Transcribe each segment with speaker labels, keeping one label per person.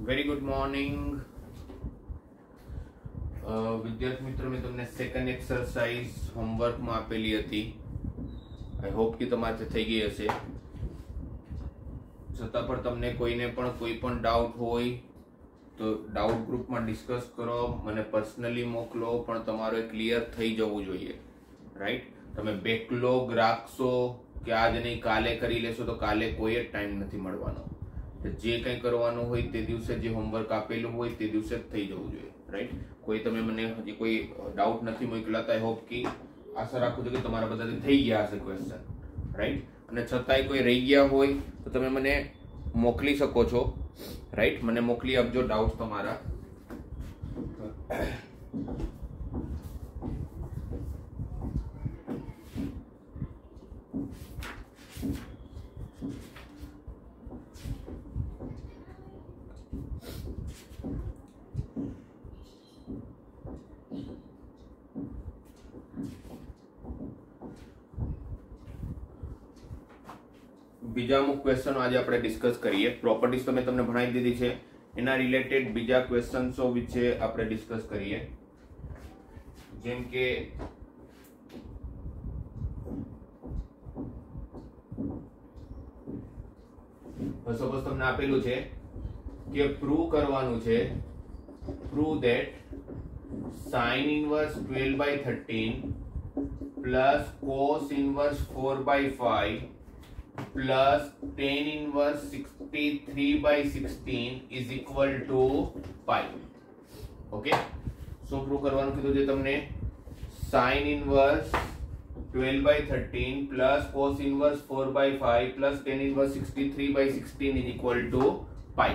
Speaker 1: Very good morning વિદ્યાર્થી મિત્રો, મેં તમને સેકન્ડ એક્સરસાઇઝ હોમવર્કમાં આપેલી હતી. આઈ હોપ કે તમારે થઈ ગઈ હશે. છતાં પણ તમને કોઈને પણ કોઈ પણ ડાઉટ હોય તો ડાઉટ ગ્રુપમાં ડિસ્કસ કરો, મને પર્સનલી મોકલો, પણ તમારો ક્લિયર થઈ જવું જોઈએ. રાઈટ? તમે બેકલોગ રાખશો કે આજ નહીં કાલે કરી લેશો તો કાલે કોઈ જ ટાઈમ નથી મળવાનો. જે કંઈ કરવાનું હોય તે દિવસે, જે હોમવર્ક આપેલું હોય તે દિવસે જ થઈ જવું જોઈએ. રાઈટ? કોઈ તમે મને હજી કોઈ ડાઉટ નથી મોકલા તો આઈ હોપ કે આશા રાખું છું કે તમારા બધાથી થઈ ગયા હશે ક્વેશ્ચન. રાઈટ? અને છતાંય કોઈ રહી ગયા હોય તો તમે મને મોકલી શકો છો. રાઈટ? મને મોકલી આપજો ડાઉટ તમારા. બીજા અમુક ક્વેશ્ચનો આજે આપણે ડિસ્કસ કરીએ. પ્રોપર્ટીઝ તો મેં તમને ભણાવી દીધી છે, એના રિલેટેડ બીજા ક્વેશ્ચન્સો વિશે આપણે ડિસ્કસ કરીએ. જેમ કે સપોઝ તમને આપેલું છે કે પ્રૂવ કરવાનું છે, prove that sin inverse 12/13 plus cos inverse 4/5 plus tan inverse 63/16 is equal to pi. Okay, શું પ્રૂવ કરવાનું કીધું છે તમને? sin inverse 12/13 plus cos inverse 4/5 plus tan inverse 63/16 is equal to pi.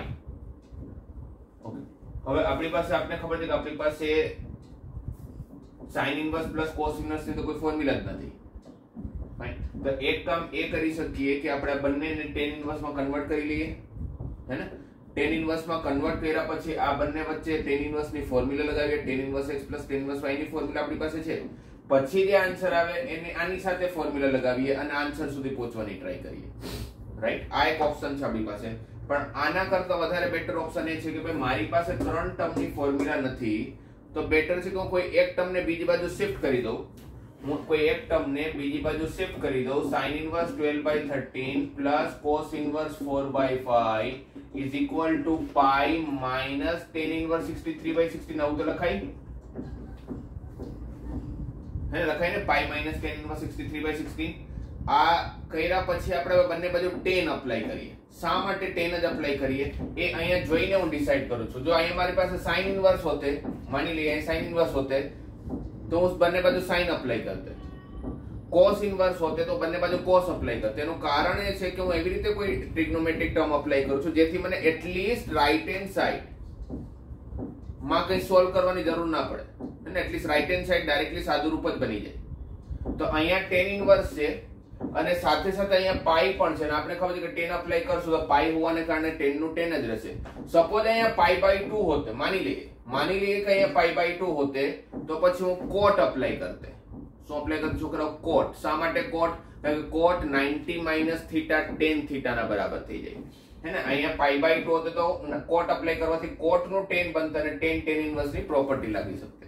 Speaker 1: Okay, હવે આપણી પાસે આપણે ખબર છે કે આપણી પાસે sin inverse plus cos inverse ની તો કોઈ ફોર્મ્યુલા જ નથી. ફાઇન. તો એક કામ એ કરી શકીએ કે આપણે બંનેને tan inverse માં કન્વર્ટ કરી લઈએ. હે ને? tan inverse માં કન્વર્ટ કર્યા પછી આ બંને વચ્ચે tan inverse ની ફોર્મ્યુલા લગાવીએ. tan inverse x plus tan inverse y ની ફોર્મ્યુલા આપણી પાસે છે. પછી જે આન્સર આવે એને આની સાથે ફોર્મ્યુલા લગાવીએ અને આન્સર સુધી પહોંચવાની ટ્રાય કરીએ. રાઈટ? આ એક ઓપ્શન છે આપણી પાસે. પણ આના કરતા વધારે બેટર ઓપ્શન એ છે કે ભાઈ મારી પાસે 3 ટર્મની ફોર્મ્યુલા નથી, તો બેટર છે કે હું કોઈ એક ટર્મને બીજી બાજુ શિફ્ટ કરી દઉં. હું કોઈ એક ટર્મને બીજી બાજુ શિફ્ટ કરી દઉં. sin inverse 12/13 plus cos inverse 4/5 is equal to pi minus tan inverse 63/16. આવું તો લખાય હે? લખાય ને? pi minus tan inverse 63/16. આ કર્યા પછી આપણે બંને બાજુ tan અપ્લાય કરીએ. શા માટે tan જ અપ્લાય કરીએ એ અહીંયા જોઈને હું ડિસાઈડ કરું છું. જો અહીંયા મારી પાસે sin inverse હોતે, માની લઈએ અહીં sin inverse હોતે તો હું બંને બાજુ sin અપ્લાય કરતે. cos inverse હોતે તો બંને બાજુ cos અપ્લાય કરતે. એનું કારણ એ છે કે હું એવી રીતે કોઈ ટ્રિગ્નોમેટ્રિક ટર્મ અપ્લાય કરું છું જેથી મને એટલીસ્ટ રાઈટ હેન્ડ સાઈડ માં કંઈ સોલ્વ કરવાની જરૂર ના પડે અને at least right hand side directly સાદુરૂપ જ બની જાય. તો અહીંયા tan inverse છે અને સાથે સાથે અહીંયા પાઈ પણ છે, અને આપણે ખબર છે કે tan અપ્લાય કરશું તો પાઈ હોવાને કારણે tan નું tan જ રહેશે. સપોઝ અહીંયા pi/2 હોતે, માની લઈએ કે અહીંયા pi/2 હોતે તો પછી હું cot અપ્લાય કરતે. શું અપ્લાય કરતે છોકરાઓ? cot. શા માટે cot? કારણ કે cot 90 minus theta tan theta ના બરાબર થઈ જાય. હે ને? અહીંયા pi/2 હોતે તો cot અપ્લાય કરવાથી cot નું tan બનતા અને tan inverse ની પ્રોપર્ટી લાગી શકતે.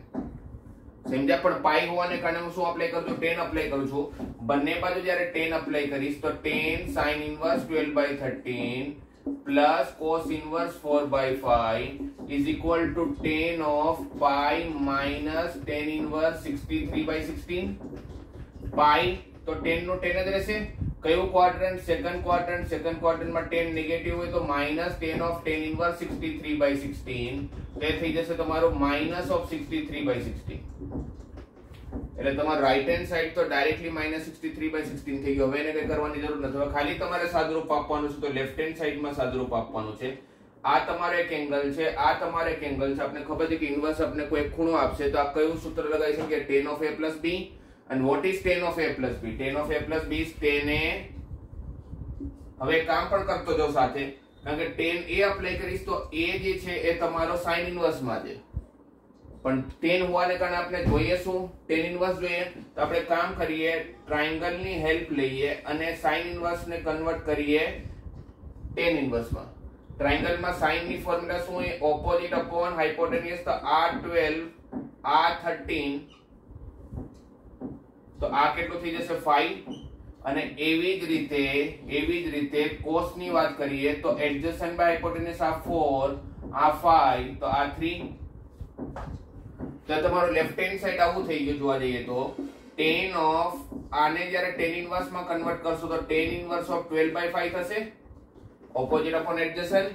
Speaker 1: સમજ્યા? પણ પાઈ હોવાને કારણે હું શું અપ્લાય કરું છું? tan અપ્લાય કરું છું. બંને બાજુ જ્યારે tan અપ્લાય કરીશ તો tan sin inverse 12/13 plus cos inverse 4/5 is equal to tan of pi minus tan inverse 63/16. pi તો tan નું tan જ રહેશે. કયું ક્વાડ્રન્ટ? Second quadrant. સેકન્ડ ક્વાડ્રન્ટમાં tan નેગેટિવ હોય તો minus tan of tan inverse 63/16 તે થઈ જશે તમારું minus of 63/16. એટલે તમારું રાઈટ હેન્ડ સાઈડ તો ડાયરેક્ટલી -63/16 થઈ ગયું. હવે એને કઈ કરવાની જરૂર નથી. હવે ખાલી તમારે સાદુરૂપ આપવાનું છે તો લેફ્ટ હેન્ડ સાઈડમાં સાદુરૂપ આપવાનું છે. આ તમારો એક એંગલ છે, આ તમારો એક એંગલ છે. આપણે ખબર છે કે ઇન્વર્સ આપણે કોઈ ખૂણો આપશે તો આ કયું સૂત્ર લગાવી શકીએ? tan of a plus b. and what is tan of a plus b? tan of a plus b is tan a. હવે કામ પણ કરતો જાવ સાથે, કારણ કે tan a અપ્લાય કરીશ તો a જે છે એ તમારો sin inverse માં છે. પણ tan હોવાને કારણે આપણે જોઈએ શું? tan inverse જોઈએ. તો આપણે કામ કરીએ, ટ્રાયેંગલ ની હેલ્પ લઈએ અને sin inverse ને કન્વર્ટ કરીએ tan inverse માં. ટ્રાયેંગલ માં sin ની ફોર્મ્યુલા શું है ઓપોઝિટ અપોન હાઇપોટેન્યુસ તો r12 r13 તો આ કેટલું થઈ જશે 5 અને એવી જ રીતે cos ની વાત કરીએ તો એડજસન્ટ બાય હાઇપોટેન્યુસ આ 4 આ 5 તો આ 3 તો તમારો લેફ્ટ હેન્ડ સાઈડ આવું થઈ ગયું જોવા જઈએ તો tan ઓફ આને જ્યારે tan ઇન્વર્સ માં કન્વર્ટ કરશો તો tan ઇન્વર્સ ઓફ 12/5 થશે ઓપોઝિટ અપોન એડજસન્ટ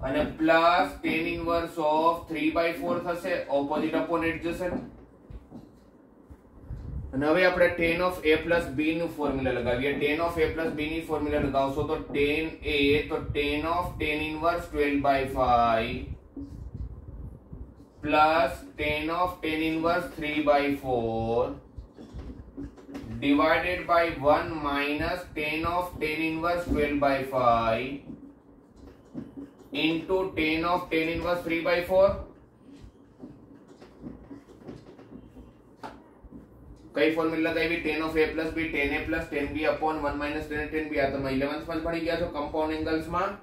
Speaker 1: અને પ્લસ tan ઇન્વર્સ ઓફ 3/4 થશે ઓપોઝિટ અપોન એડજસન્ટ અને હવે આપણે tan of a plus b નું ફોર્મ્યુલા લગાવીએ tan of a plus b ની ફોર્મ્યુલા લગાવશો તો tan a તો tan of tan inverse 12/5 plus tan of tan inverse 3/4 divided by 1 minus tan of tan inverse 12/5 into tan of tan inverse 3/4 कई formula लगाई tan of a plus b tan a plus tan b upon 1 minus tan a tan b આ તમે 11th માં ભણી ગયા છો compound angles માં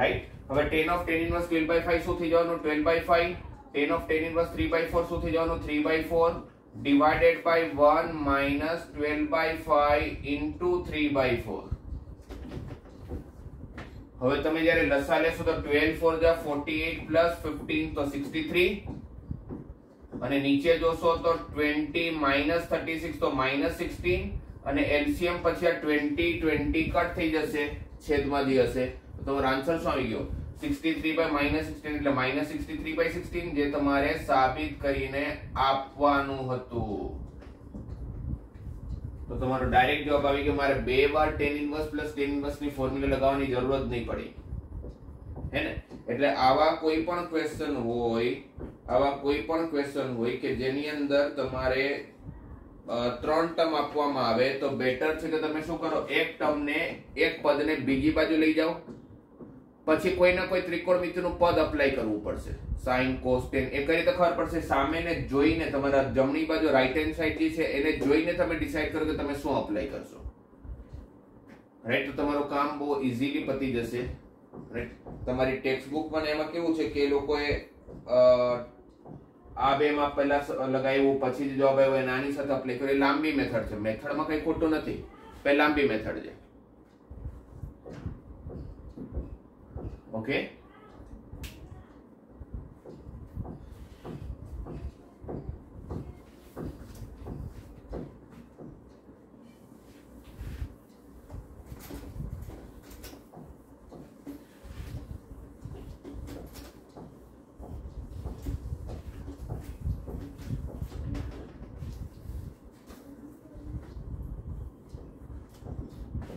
Speaker 1: right હવે tan of tan inverse 12/5 શું થઈ જવાનું 12/5 tan of tan inverse 3/4 શું થઈ જવાનું 3/4 divided by 1 minus 12/5 into 3/4 હવે તમે જ્યારે લસા લેશો તો 12 4 જા 48 plus 15 તો 63 અને નીચે જોશો તો 20 minus 36 તો -16 અને એલસીએમ પછી આ 20 20 કટ થઈ જશે છેદમાં જે હશે તો તમારો આન્સર શું આવી ગયો 63 by -16 એટલે -63/16 જે તમારે સાબિત કરીને આપવાનું હતું તો તમારો ડાયરેક્ટ જવાબ આવી ગયો મારે બે વાર tan inverse plus tan inverse ની ફોર્મ્યુલા લગાવવાની જરૂરત નહીં પડી હે ને એટલે આવા કોઈ પણ ક્વેશ્ચન હોય કે જેની અંદર તમારે ત્રણ ટર્મ આપવામાં આવે તો બેટર છે કે તમે શું કરો એક ટર્મને એક પદને બીજી બાજુ લઈ જાઓ પછી કોઈ ના કોઈ ત્રિકોણમિતિનું પદ અપ્લાય કરવું પડશે sin cos tan એ કઈ રીતે ખબર પડશે સામેને જોઈને તમારા જમણી બાજુ રાઈટ હેન્ડ સાઈડ જે છે એને જોઈને તમે ડિસાઈડ કરો કે તમે શું અપ્લાય કરશો રાઈટ તો તમારું કામ બહુ ઈઝીલી પતી જશે રાઈટ તમારી ટેક્સ્ટ બુક માં એમાં કેવું છે કે એ લોકોએ આ બે માં પહેલા લગાવ્યું પછી જે જવાબ આવ્યો એના આની સાથે અપ્લાય કર્યો લાંબી મેથડ છે મેથડમાં કઈ ખોટું નથી પહેલા લાંબી મેથડ છે ओके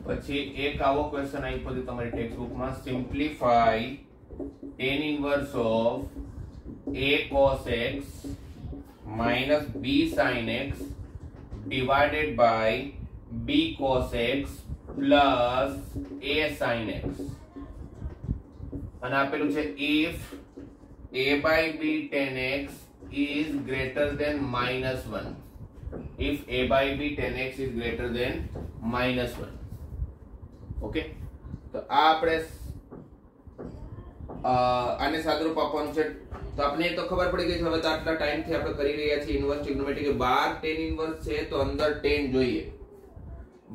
Speaker 1: પછી એક આવો ક્વેશ્ચન આપ્યો છે તમારી ટેક્સ્ટ બુક માં simplify tan inverse of a cos x minus b sin x divided by b cos x plus a sin x અને આપેલું છે if a by b tan x is greater than -1 if a by b tan x is greater than -1 okay તો આ આપણે આને સાદરૂપ આપવાનું છે તો આપણે તો ખબર પડી ગઈ છે હવે તો આટલા ટાઈમ થી આપણે કરી રહ્યા છીએ ઇન્વર્સ ટ્રિગ્નોમેટ્રી કે 12 tan ઇન્વર્સ છે તો અંદર tan જોઈએ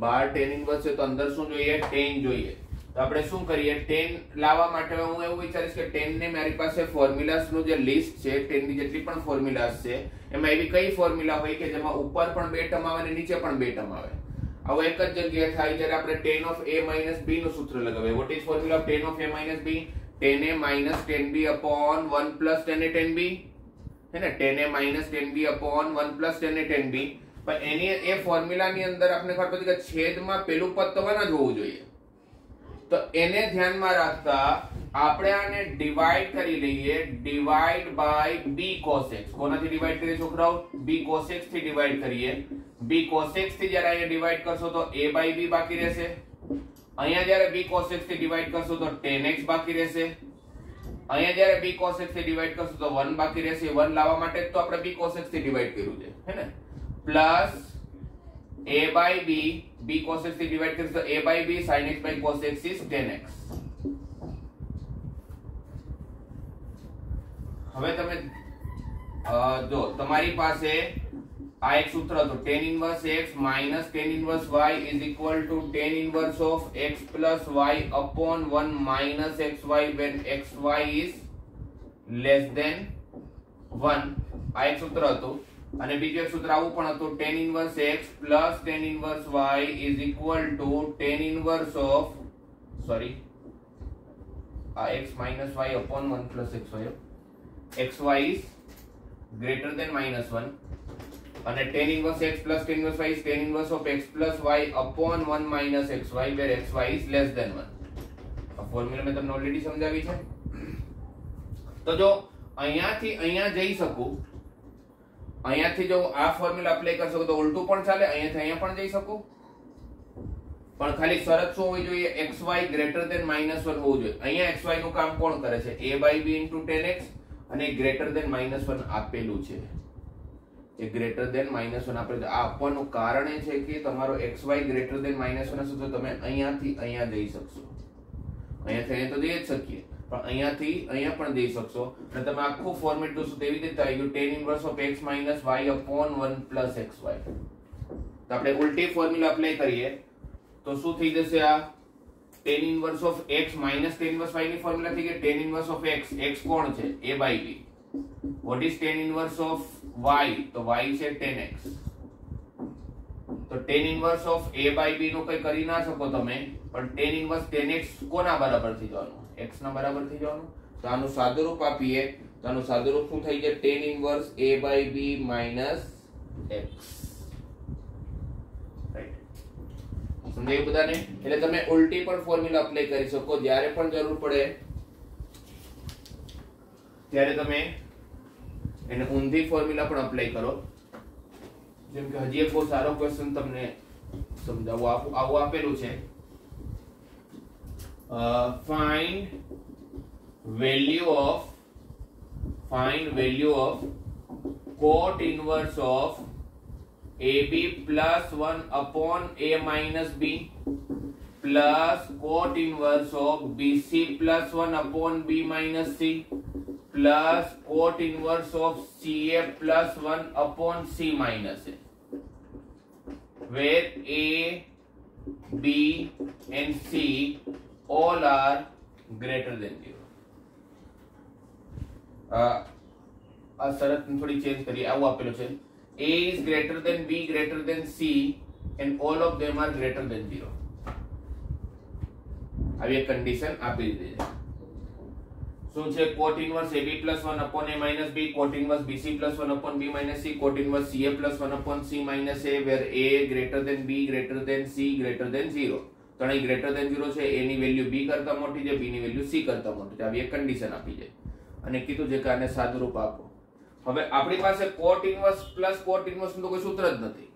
Speaker 1: 12 tan ઇન્વર્સ છે તો અંદર શું જોઈએ tan જોઈએ તો આપણે શું કરીએ tan લાવવા માટે હું એવું વિચારીશ કે tan ને મારી પાસે ફોર્મ્યુલાસ નું જે લિસ્ટ છે tan ની જેટલી પણ ફોર્મ્યુલાસ છે એમાં એવી કઈ ફોર્મ્યુલા હોય કે જેમાં ઉપર પણ બે ટર્મ આવે અને નીચે પણ બે ટર્મ આવે આવો એક જ જગ્યાએ થાય જ્યારે આપણે tan of a minus b નું સૂત્ર લગાવીએ what is formula of tan of a minus b tan a minus tan b upon 1 plus tan a tan b है ना tan a minus tan b upon 1 plus tan a tan b पर એની એ ફોર્મ્યુલાની અંદર આપણે ખબર પડી કે છેદમાં પેલું પદ તો વના જ હોવું જોઈએ તો એને ધ્યાનમાં રાખતા આપણે આને ડિવાઈડ કરી લઈએ divide by b cos x કોનાથી ડિવાઈડ કરીએ છોકરાઓ b cos x થી ડિવાઈડ કરીએ b cos x થી જ્યારે અહીંયા ડિવાઈડ કરશો તો a by b બાકી રહેશે અહીંયા જ્યારે b cos x થી ડિવાઈડ કરશો તો tan x બાકી રહેશે અહીંયા જ્યારે b cos x થી ડિવાઈડ કરશો તો 1 બાકી રહેશે 1 લાવવા માટે તો આપણે b cos x થી ડિવાઈડ કર્યું છે હે ને plus a by b b cos x થી ડિવાઈડ કરીએ તો a by b sin x by cos x is tan x હવે તમે જો તમારી પાસે આ એક સૂત્ર હતું tan inverse x minus tan inverse y is equal to tan inverse of x plus y upon 1 minus xy when xy is less than 1. આ એક સૂત્ર હતું અને બીજું એક સૂત્ર આવું પણ હતું tan inverse x plus tan inverse y is equal to tan inverse of x minus y upon 1 plus xy is greater than minus 1 અને tan inverse x plus tan inverse y is tan inverse of x plus y upon 1 minus xy where xy is less than 1. આ formula મેં તમને already સમજાવી છે. તો જો અહીંયાથી અહીંયા જઈ શકું, અહીંયાથી જો આ ફોર્મ્યુલા એપ્લાય કરી શકું તો ઉલટું પણ ચાલે, અહીંયાથી અહીંયા પણ જઈ શકું, પણ ખાલી શરત શું હોવી જોઈએ? xy greater than -1 હોવું જોઈએ. અહીંયા xy નું કામ કોણ કરે છે? a by b into tan x અને greater than -1 આપેલું છે. એ greater than -1 આપેલું આ આપવાનું કારણ એ છે કે તમારો xy greater than -1 હશે તો તમે અહીંયાથી અહીંયા જઈ શકશો. અહીંયાથી અહીંયા તો જઈ જ શકીએ, પણ અહીંયાથી અહીંયા પણ જઈ શકશો અને તમે આખું ફોર્મેટ જોશો તેવી રીતે આવી ગયું tan inverse of x minus y upon 1 plus xy. તો આપણે ઉલટી ફોર્મ્યુલા એપ્લાય કરીએ તો શું થઈ જશે? આ tan inverse of x minus tan inverse y ની ફોર્મ્યુલા થઈ ગઈ tan inverse of x. x કોણ છે? a by b. what is tan inverse of y? તો y છે tan x. તો tan inverse of a by b નું કઈ કરી ના શકો તમે, પણ tan inverse tan x કોના બરાબર થઈ જવાનું? x ના બરાબર થઈ જવાનું. તો આનું સાદુરૂપ આપીએ તો આનું સાદુરૂપ શું થઈ જાય? tan inverse a by b minus x. સમજાયું બધાને? એટલે તમે ઉલટી પણ ફોર્મ્યુલા એપ્લાય કરી શકો, જ્યારે પણ જરૂર પડે ત્યારે તમે એને ઊંધી ફોર્મ્યુલા પણ એપ્લાય કરો. જેમ કે હજી એક બહુ સારો ક્વેશ્ચન તમને સમજાવું, આવું આપેલું છે find value of cot inverse of AB plus 1 upon A minus B plus cot inverse of BC plus 1 upon B minus C plus cot inverse of CA plus 1 upon C minus A, where A, B and C all are greater than 0. આ શરત થોડી change કરી, આવું આપેલું છે A is greater than B greater than C and all of them are greater than 0. આવી એક condition આપી દીધી છે. શું છે? cot inverse AB plus 1 upon A minus B, cot inverse BC plus 1 upon B minus C, cot inverse CA plus 1 upon C minus A, where A greater than B greater than C greater than 0. તો અહીં greater than 0 છે, A ની value B કરતા મોટી છે, B ની value C કરતા મોટી છે. આવી એક કન્ડિશન આપી છે અને કીધું છે કે આને સાદુરૂપ આપો. હવે આપણી પાસે cot inverse plus cot inverse નું તો કોઈ સૂત્ર જ નથી.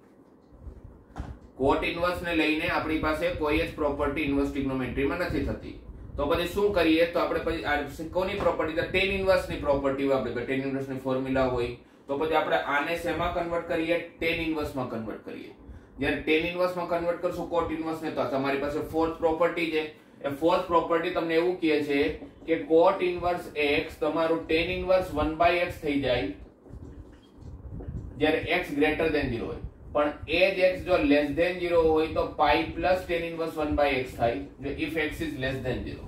Speaker 1: cot inverse ને લઈને આપણી પાસે કોઈ જ પ્રોપર્ટી ઇન્વર્સ ટ્રિગ્નોમેટ્રીમાં નથી થતી. તો પછી શું કરીએ? તો આપણે પછી કોની પ્રોપર્ટી? તો tan inverse ની પ્રોપર્ટી આપણે tan inverse ની ફોર્મ્યુલા હોય તો પછી આપણે આને શેમાં કન્વર્ટ કરીએ? tan inverse માં કન્વર્ટ કરીએ. જ્યારે tan inverse માં કન્વર્ટ કરશું cot inverse ને તો તમારી પાસે ફોર્થ પ્રોપર્ટી છે. એ ફોર્થ પ્રોપર્ટી તમને એવું કહે છે કે cot inverse x તમારું tan inverse 1/x થઈ જાય જ્યારે x greater than 0 હોય, પણ એ જ x જો less than 0 હોય તો pi plus tan inverse 1/x થાય જો if x is less than 0.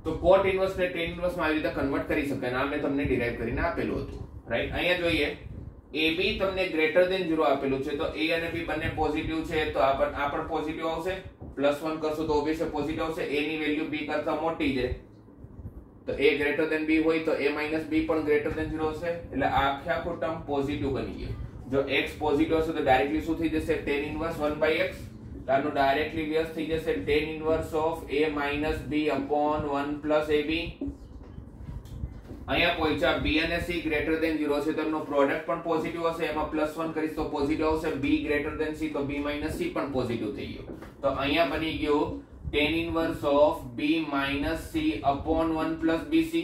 Speaker 1: તો cot inverse ને tan inverse માં આવી રીતે કન્વર્ટ કરી શકાય અને આ મેં તમને ડિરાઈવ કરીને આપેલું હતું, રાઈટ? અહીંયા જોઈએ AB તમને greater than 0 આપેલું છે, તો A અને B બંને પોઝિટિવ છે તો આ પણ પોઝિટિવ આવશે. +1 કરશો તો ઓબ્વિયસલી પોઝિટિવ આવશે. A ની વેલ્યુ B કરતા મોટી છે તો A greater than B હોય તો A minus B પણ greater than 0 હશે. એટલે આખે આખું ટર્મ પોઝિટિવ બની ગયું. જો x પોઝિટિવ હશે તો ડાયરેક્ટલી શું થઈ જશે? tan inverse 1/x. આનું ડાયરેક્ટલી વ્યસ્ત થઈ જશે tan inverse of A minus B upon 1 plus AB. અહીંયા પહોંચ્યા B અને C greater than 0 છે તો એમનો પ્રોડક્ટ પણ પોઝિટિવ હશે. એમાં +1 કરીશ તો પોઝિટિવ આવશે. B greater than C તો B minus C પણ પોઝિટિવ થઈ ગયું. તો અહીંયા બની ગયું tan inverse of B minus C upon 1 plus BC.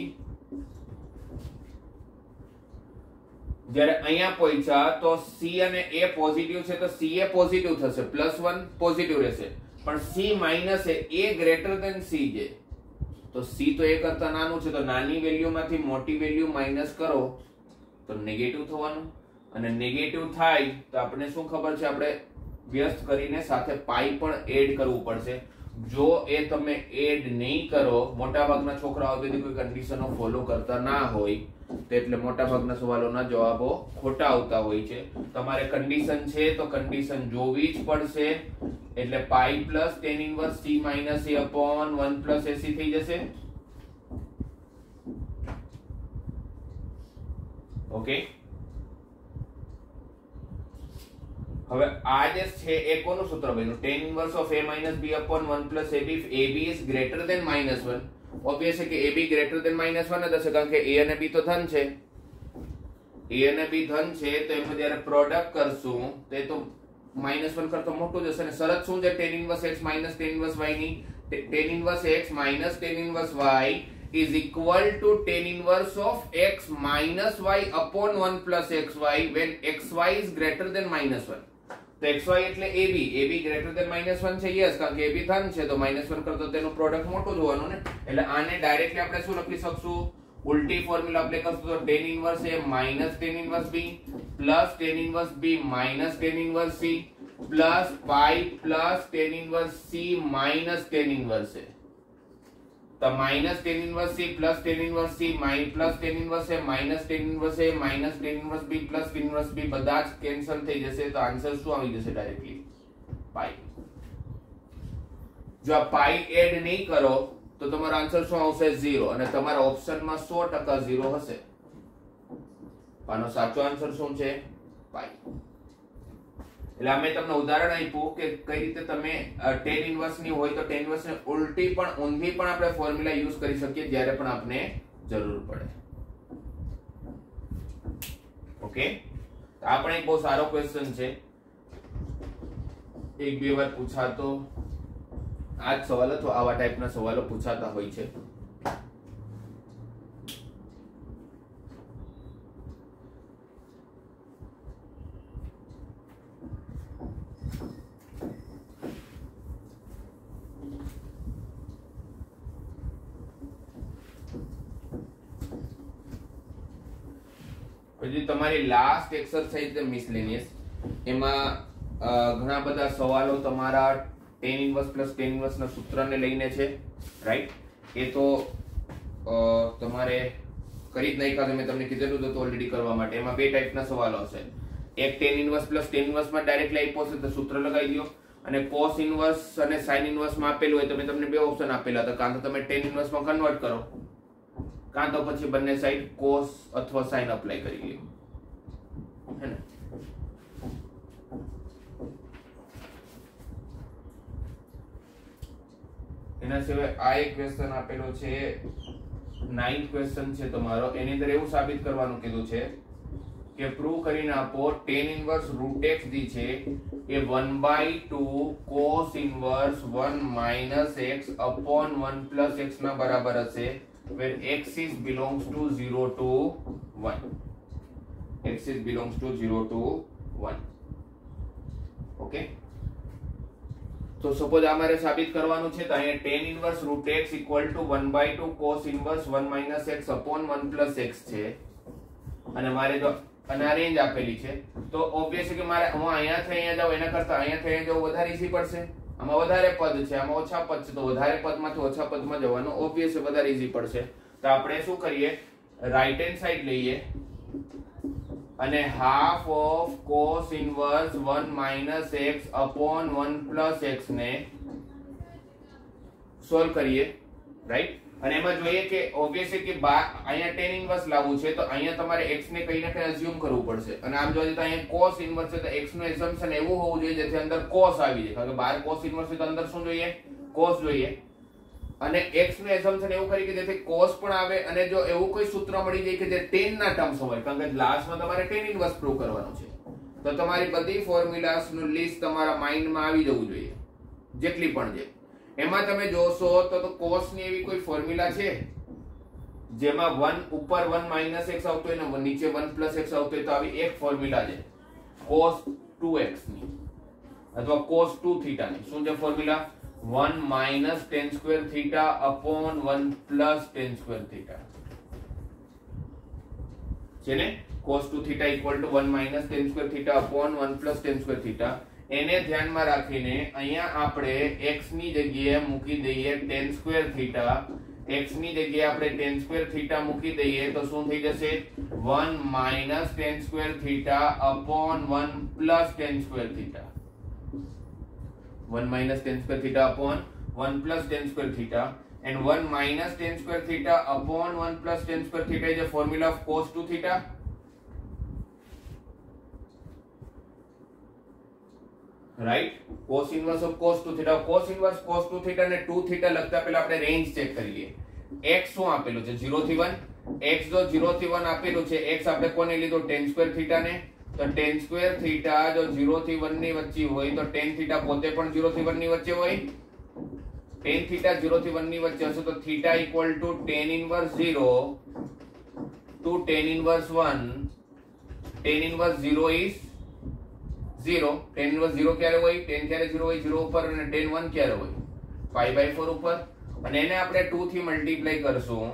Speaker 1: જ્યારે અહીંયા પહોંચ્યા તો C અને A પોઝિટિવ છે તો CA પોઝિટિવ થશે, +1 પોઝિટિવ રહેશે, પણ C minus A greater than C છે તો c તો એ કરતા નાનું છે, તો નાની વેલ્યુમાંથી મોટી વેલ્યુ માઈનસ કરો તો નેગેટિવ થવાનું, અને નેગેટિવ થાય તો આપણે શું ખબર છે, આપણે વ્યસ્ત કરીને સાથે પાઈ પણ એડ કરવું પડશે. જો એ તમે એડ નહીં કરો, મોટા ભાગના છોકરાઓ બધી કોઈ કન્ડિશનો ફોલો કરતા ના હોય તો એટલે મોટા ભાગના સવાલોના જવાબો ખોટા આવતા હોય છે. તમારે કન્ડિશન છે તો કન્ડિશન જોવી જ પડશે. એટલે pi plus tan inverse c minus a upon 1 plus ac થઈ જશે. ઓકે, હવે આ જે છે એ કોનું સૂત્ર બન્યું? tan inverse of a minus b upon 1 plus ab if ab is greater than -1. Obvious છે કે ab greater than -1 જ હશે, કારણ કે a અને b તો ધન છે. a અને b ધન છે તો એમાં જ્યારે પ્રોડક્ટ કરશું તો એ તો -1 કરતા મોટું જ હશે. અને શરત શું છે? tan inverse x minus tan inverse y ની. tan inverse x minus tan inverse y is equal to tan inverse of x minus y upon 1 plus xy when xy is greater than -1. તો xy એટલે ab greater than -1 છે. Yes, કારણ કે ab ધન છે તો -1 કરતા તેનું પ્રોડક્ટ મોટું જ હોવાનું ને. એટલે આને ડાયરેક્ટલી આપણે શું લખી શકશું? ઉલટી ફોર્મ્યુલા આપણે કરશું તો tan inverse a minus tan inverse b plus tan inverse b minus tan inverse c plus pi plus tan inverse c minus tan inverse a. तो minus tan inverse c plus tan inverse c plus tan inverse a minus tan inverse a minus tan inverse b plus tan inverse b બધા જ cancel થઈ જશે. તો answer શું આવી જશે? Directly પાઈ. જો આ પાઈ એડ નહીં કરો તો તમારો આન્સર શું આવશે? 0. અને તમારા ઓપ્શનમાં 100% 0 હશે. આનો સાચો આન્સર શું છે? પાઈ. એટલે અમે તમને ઉદાહરણ આપ્યું કે કઈ રીતે તમે tan ઇન્વર્સ ની હોય તો tan ઇન્વર્સ ને ઉલટી પણ ઊંધી પણ આપણે ફોર્મ્યુલા યુઝ કરી શકીએ જ્યારે પણ આપણે જરૂર પડે. ઓકે, તો આ પણ એક બહુ સારો ક્વેશ્ચન છે. એક બે વાર પૂછાતો આ જ સવાલ અથવા આવા ટાઈપના સવાલો પૂછાતા હોય છે. પછી તમારી લાસ્ટ એક્સરસાઇઝ છે મિસલેનિયસ. એમાં ઘણા બધા સવાલો તમારા tan inverse plus tan inverse ના સૂત્રને લઈને છે, રાઈટ? એ તો તમારે કરી જ નાખ્યા. મેં તમને કીધેલું તો ઓલરેડી કરવા માટે. એમાં બે ટાઈપના સવાલો હશે. એક tan inverse plus tan inverse માં ડાયરેક્ટલી આપ્યો હશે તો સૂત્ર લગાવી દો, અને cos ઇન્વર્સ અને sin ઇન્વર્સ માં આપેલું હોય તો મેં તમને બે ઓપ્શન આપેલા હતા. કાં તો તમે tan ઇન્વર્સ માં કન્વર્ટ કરો, કાં તો પછી બંને સાઈડ cos અથવા sin અપ્લાય કરી લ્યો, હે ને? એના સિવાય આ એક ક્વેશ્ચન આપેલો છે, 9th ક્વેશ્ચન છે તમારો. એની અંદર એવું સાબિત કરવાનું કીધું છે કે પ્રૂવ કરીને આપો tan ઇન્વર્સ √x દી છે એ 1/2 cos inverse 1 - x upon 1 plus x ના બરાબર હશે when x is belongs to 0 to 1. x is belongs to 0 to 1. Okay, તો સપોઝ અમારે સાબિત કરવાનું છે તો અહીંયા tan inverse √x equal to 1/2 cos inverse 1 - x upon 1 plus x છે, અને મારે જો અને આ રેન્જ આપેલી છે તો ઓબ્વિયસલી કે મારે હું અહીંયાથી અહીંયા જાઉં એના કરતા અહીંયાથી અહીંયા જવું વધારે ઈઝી પડશે. આમાં વધારે પદ છે, આમાં ઓછા પદ છે, તો વધારે પદમાંથી ઓછા પદમાં જવાનું ઓબ્વિયસલી વધારે ઈઝી પડશે. તો આપણે શું કરીએ? રાઈટ હેન્ડ સાઈડ લઈએ અને half of cos inverse 1 - x upon 1 plus x ને સોલ્વ કરીએ, રાઈટ? અને એમાં જોઈએ કે ઓબ્વિયસલી કે અહીંયા tan ઇન્વર્સ લાવવું છે તો અહીંયા તમારે x ને કઈ ના કઈ અઝ્યુમ કરવું પડશે. અને આમ જોઈએ તો અહીંયા cos ઇન્વર્સ છે તો x નું એઝમ્પશન એવું હોવું જોઈએ જેથી અંદર cos આવી જાય, કારણ કે બહાર cos ઇન્વર્સ છે તો અંદર શું જોઈએ? cos જોઈએ. અને x નું એઝમ્પશન એવું કરી કે જેથી cos પણ આવે, અને જો એવું કોઈ સૂત્ર મળી જાય કે જે tan ના ટર્મ્સ હોય, કારણ કે લાસ્ટમાં તમારે tan ઇન્વર્સ પ્રૂવ કરવાનું છે, તો તમારી બધી ફોર્મ્યુલાસ નું લિસ્ટ તમારા માઇન્ડમાં આવી જવું જોઈએ, જેટલી પણ છે. એમાં તમે જોશો તો cos ની એવી કોઈ ફોર્મ્યુલા છે જેમાં 1 ઉપર 1 - x આવતો હોય ને નીચે 1 plus x આવતો હોય, તો આવી એક ફોર્મ્યુલા છે cos 2x ની અથવા cos 2 થીટા ની. શું છે formula? 1 minus tan square theta upon 1 plus tan square theta જેને cos 2 theta equal to 1 minus tan square theta upon 1 plus tan square theta એને ધ્યાનમાં રાખીને અહીંયા આપણે x ની જગ્યાએ મૂકી દઈએ tan square theta x ની જગ્યાએ આપણે tan square theta મૂકી દઈએ તો શું થઈ જશે 1 minus tan square theta upon 1 plus tan square theta 1 minus tan square theta upon 1 plus tan square theta and 1 minus tan square theta upon 1 plus tan square theta is a formula of cos 2 theta. Right? Cos inverse of cos 2 theta. Cos inverse cos 2 theta ને 2 theta લખતા પહેલા આપણે range check કરી લઈએ. x શું આપેલું છે 0 થી 1. x જો 0 થી 1 આપેલું છે x આપણે કોને લીધો tan square theta ને. તો tan square theta જો 0 થી 1 ની વચ્ચે હોય તો tan theta પોતે પણ 0 થી 1 ની વચ્ચે હોય. tan theta 0 થી 1 ની વચ્ચે હશે તો theta equal to tan inverse 0 to tan inverse 1. tan inverse 0 is 0. tan inverse 0 ક્યારે હોય? tan ક્યારે 0 હોય? 0 ઉપર અને tan 1 ક્યારે હોય? pi by 4 ઉપર. અને એને આપણે 2 થી મલ્ટીપ્લાય કરશું.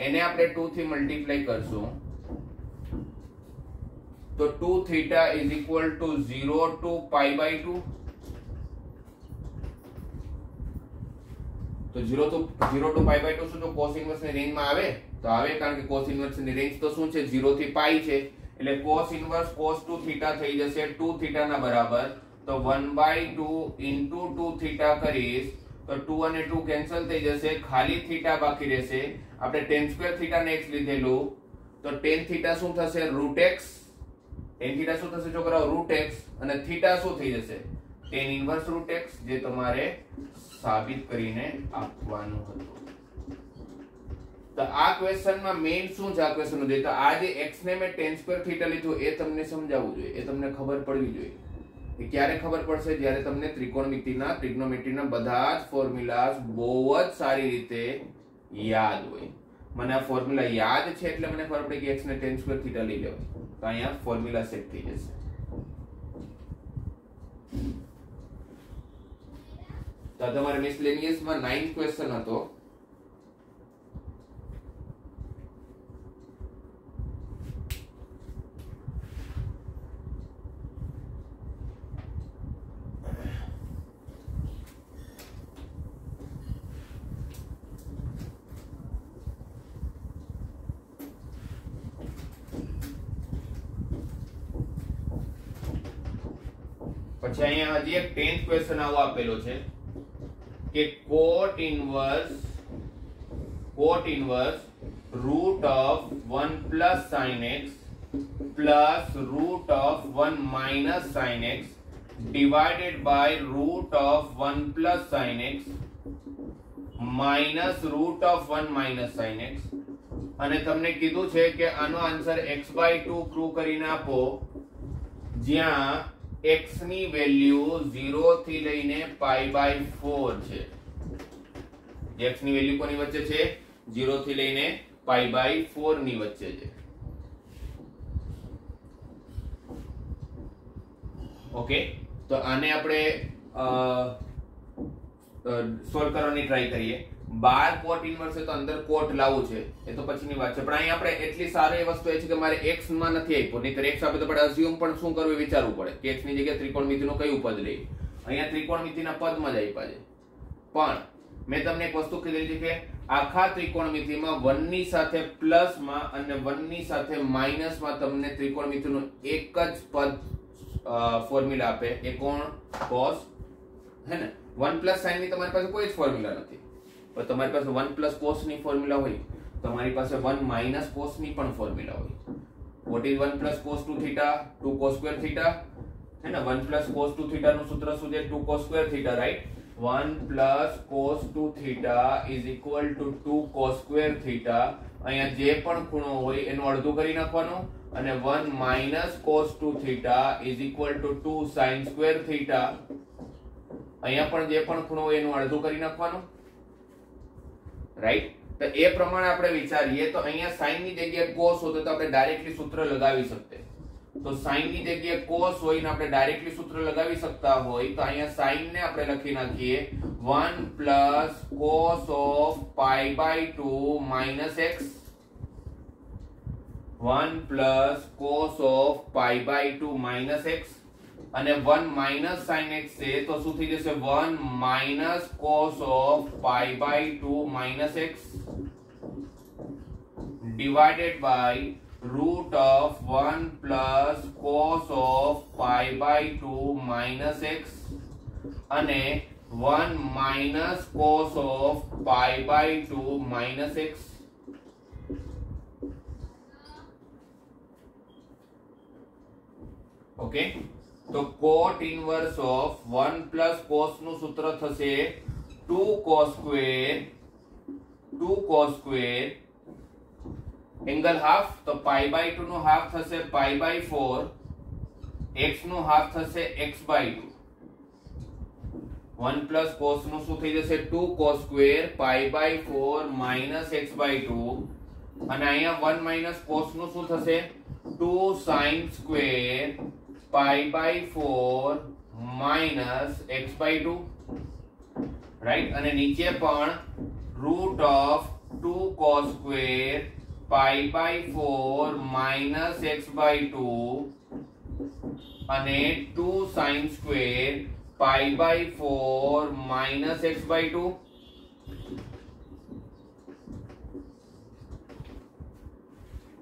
Speaker 1: એને આપણે 2 થી મલ્ટીપ્લાય કરશું. તો 2 theta is equal to 0 to pi by 2. તો 0 to pi by 2 શું તો cos inverse ની રેન્જ માં આવે? તો આવે કારણ કે cos inverse ની રેન્જ તો શું છે 0 થી pi છે એટલે cos inverse cos 2 theta થઈ જશે 2 theta ના બરાબર. તો 1/2 into 2 theta કરીશ તો 2 અને 2 કેન્સલ થઈ જશે ખાલી theta બાકી રહેશે. આપણે tan square theta ને x લીધેલું તો tan theta શું થશે √x. tan theta શું થશે છોકરાઓ √x અને theta શું થઈ જશે tan inverse √x જે તમારે સાબિત કરીને આપવાનું હતું. તો આ ક્વેશ્ચન માં મેઈન શું છે? આ ક્વેશ્ચન નું તો આ જે x ને મેં tan square theta લીધું એ તમને સમજાવવું જોઈએ, એ તમને ખબર પડવી જોઈએ. એ ક્યારે ખબર પડશે? જ્યારે તમને ત્રિકોણમિતિના બધા જ ફોર્મ્યુલાસ બહુ જ સારી રીતે યાદ હોય. મને આ ફોર્મ્યુલા યાદ છે એટલે મને ખબર પડી કે x ને tan square theta લઈ લેવાય. તો અહીંયા ફોર્મ્યુલા સેટ થઈ જશે. તો તમારે મિસલેનિયસ માં 9th ક્વેશ્ચન હતો. પછી અહીંયા હજી એક 10th ક્વેશ્ચન આવો આપેલો છે કે cot inverse root of 1 plus sin x plus root of 1 minus sin x divided by root of 1 plus sin x minus root of 1 minus sin x. અને તમને કીધું છે કે આનો આન્સર x/2 પ્રૂવ કરીને આપો જ્યાં x ની વેલ્યુ 0 થી લઈને pi/4 છે. x ની વેલ્યુ કોની વચ્ચે છે? 0 થી લઈને pi/4 ની વચ્ચે છે. ઓકે, તો આને આપણે સોલ્વ કરવાની ટ્રાય કરીએ. બાર કોટ ઇન્વર્સ છે તો અંદર કોટ લાવવું છે એ તો પછીની વાત છે, પણ અહીં આપણે એટલી સારી વસ્તુ એ છે કે મારે x માં નથી આપ્યો, નહીંતર x આપે તો આપણે અઝ્યુમ પણ શું કરવું વિચારવું પડે કે x ની જગ્યાએ ત્રિકોણમિતિનું કયું પદ લઈએ. અહીંયા ત્રિકોણમિતિના પદમાં જ આપ્યા છે, પણ મેં તમને એક વસ્તુ કીધી છે કે આખા ત્રિકોણમિતિમાં 1 ની સાથે પ્લસ માં અને 1 ની સાથે માઈનસ માં તમને ત્રિકોણમિતિનું એક જ પદ ફોર્મ્યુલા આપે એ કોણ? cos, હે ને. 1 પ્લસ sin ની તમારી પાસે કોઈ જ ફોર્મ્યુલા નથી, પણ તમારી પાસે 1 પ્લસ cos ની ફોર્મ્યુલા હોય, તમારી પાસે 1 માઈનસ cos ની પણ ફોર્મ્યુલા હોય. what is 1 plus cos 2 theta? 2 cos square theta, હે ને. 1 plus cos 2 theta નું સૂત્ર શું છે? 2 cos square theta, right. 1 plus cos 2 theta is equal to 2 cos square theta. અહીંયા જે પણ ખૂણો હોય એનું અડધું કરી નાખવાનું અને 1 minus cos 2 theta is equal to 2 sin square theta. અહીંયા પણ જે પણ ખૂણો હોય એનું અડધું કરી નાખવાનું, રાઈટ. તો એ પ્રમાણે આપણે વિચારીએ તો અહીંયા sin ની જગ્યાએ cos હોતો તો આપણે ડાયરેક્ટલી સૂત્ર લગાવી શકતે. તો sin ની જગ્યાએ cos હોય ને આપણે ડાયરેક્ટલી સૂત્ર લગાવી શકતા હોય તો અહીંયા sin ને આપણે લખી નાખીએ 1 plus cos of pi by 2 minus x, 1 plus cos of pi by 2 minus x, અને 1 minus sin x છે તો શું થઈ જશે 1 minus cos of pi by 2 minus x divided by root of 1 plus cos of pi by 2 minus x અને 1 minus cos of pi by 2 minus x. Okay, तो cot inverse of 1 plus cos નું સૂત્ર થશે 2 cos square angle half, તો pi by 2 નો half થશે pi by 4, x નો half થશે x by 2. 1 plus cos નું શું થઈ જશે 2 cos square pi by 4 minus x by 2, અને અહીંયા 1 minus cos નું શું થશે 2 sin square pi by 4 minus x by 2, right? અને નીચે પણ root of 2 cos square pi by 4 minus x by 2 અને 2 sin square pi by 4 minus x by 2.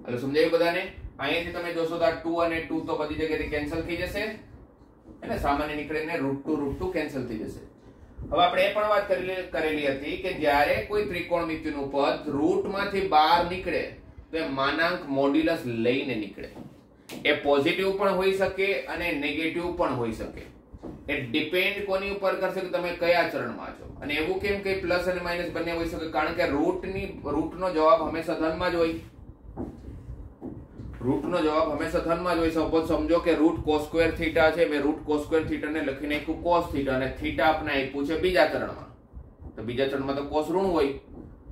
Speaker 1: એટલે સમજાયું બધાને? અહીંયાથી તમે જોશો તો 2 અને 2 તો બધી જગ્યાએથી કેન્સલ થઈ જશે, એટલે સામાન્ય નીકળીને √2 કેન્સલ થઈ જશે. હવે આપણે એ પણ વાત કરેલી હતી કે જ્યારે કોઈ ત્રિકોણમિતિનું પદ રૂટમાંથી બહાર નીકળે તો એ માનાંક મોડ્યુલસ લઈને નીકળે. એ પોઝિટિવ પણ હોઈ શકે અને નેગેટિવ પણ હોઈ શકે. એ ડિપેન્ડ કોની ઉપર કરશે કે તમે કયા ચરણમાં છો. અને એવું કેમ કે પ્લસ અને માઇનસ બંને હોઈ શકે? કારણ કે રૂટનો જવાબ હંમેશા ધનમાં જ હોય. રૂટનો જવાબ હંમેશા ધનમાં જ હોય. સપોઝ સમજો કે રૂટ cos સ્ક્વેર થીટા છે, મેં રૂટ cos સ્ક્વેર થીટા ને લખીને આપ્યું cos થીટા, અને થીટા આપણે આપ્યું છે બીજા ચરણમાં, તો બીજા ચરણમાં તો cos ઋણ હોય,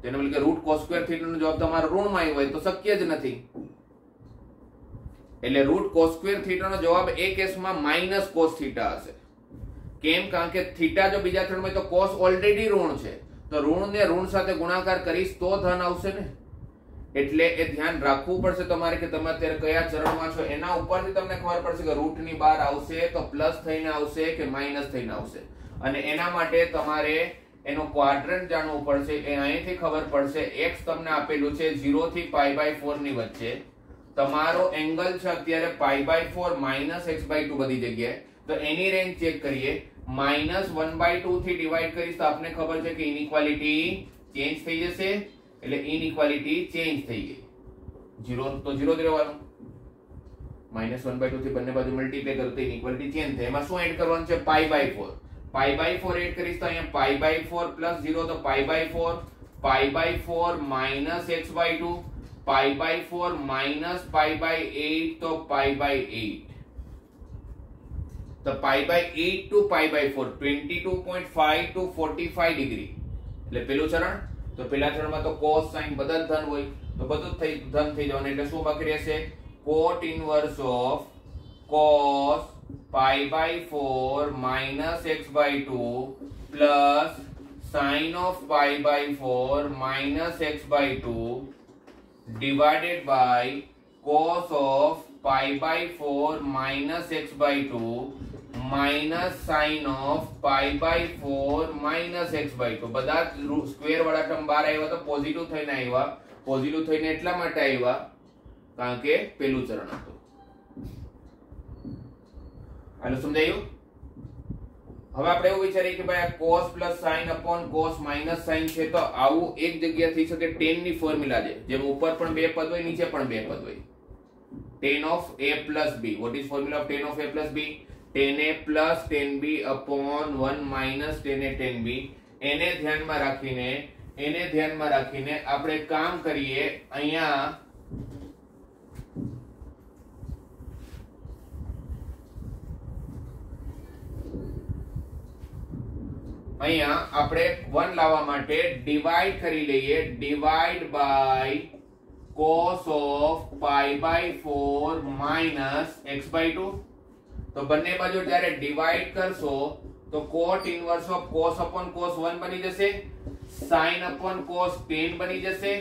Speaker 1: તેનો મતલબ કે રૂટ cos સ્ક્વેર થીટા નો જવાબ તમારો ઋણમાં આવ્યો હોય તો શક્ય જ નથી. એટલે રૂટ cos સ્ક્વેર થીટા નો જવાબ એ કેસમાં માઇનસ cos થીટા હશે. કેમ? કારણ કે થીટા જો બીજા ચરણમાં તો cos ઓલરેડી ઋણ છે, તો ઋણ ને ઋણ સાથે ગુણાકાર કરીશ તો ધન આવશે ને. એટલે એ ધ્યાન રાખવું પડશે તમારે કે તમે અત્યારે કયા ચરણમાં છો. એના ઉપરથી તમને ખબર પડશે કે રૂટ ની બહાર આવશે તો પ્લસ થઈને આવશે કે માઇનસ થઈને આવશે. અને એના માટે તમારે એનો ક્વાડ્રન્ટ જાણવું પડશે. એ અહીંથી ખબર પડશે. x તમને આપેલું છે 0 થી pi by 4 ની વચ્ચે. તમારો એંગલ છે અત્યારે pi by 4 minus x by 2 બધી જગ્યાએ, તો એની રેન્જ ચેક કરીએ. -1/2 થી ડિવાઈડ કરીશ તો આપને ખબર છે કે ઇનઇક્વાલિટી ચેન્જ થઈ જશે. એટલે ઇનઇક્વાલિટી ચેન્જ થઈ ગઈ. 0 તો 0 જ રહેવાનું. -1/2 થી બંને બાજુ મલ્ટીપ્લાય કરો તો ઇનઇક્વાલિટી ચેન્જ થાય. એમાં શું એડ કરવાનું છે? pi by 4. pi by 4 add કરીશ તો અહીંયા pi by 4 plus 0 તો pi by 4, pi by 4 minus x by 2, pi by 4 minus pi by 8 તો pi by 8. તો pi by 8 to pi by 4 22.5 to 45 degree. એટલે પેલું ચરણ, તો પેલા ચરણમાં તો cos sin બધા ધન હોય, તો બધું ધન થઈ જવાનું. એટલે શું બાકી રહેશે? cot inverse of cos pi by 4 minus x by 2 plus sin of pi by 4 minus x by 2 divided by cos of pi by 4 minus x by 2 minus sin of pi by 4 minus x by 2. બધા square વાળા term બહાર આવ્યા તો positive થઈને આવ્યા. Positive થઈને એટલા માટે આવ્યા કારણ કે પેલું ચરણ હતું. આનું સમજાયું? હવે આપણે એવું વિચારીએ કે ભાઈ આ cos plus sin upon cos minus sin છે, તો આવું એક જગ્યા થઈ શકે. tan ની ફોર્મ્યુલા છે, જેમ ઉપર પણ બે પદ હોય, નીચે પણ બે પદ હોય. tan of a plus b. what is formula of tan of a plus b? tan a plus tan b upon 1 minus tan a tan b. એને ધ્યાનમાં રાખીને આપણે કામ કરીએ. અહીંયા આપણે 1 લાવવા માટે ડિવાઈડ કરી લઈએ. Divide by cos of pi by 4 minus x by 2. તો બંને બાજુ જ્યારે ડિવાઈડ કરશો तो cot inverse of cos upon cos 1 बनी जैसे, sin अपॉन cos 10 बनी जैसे,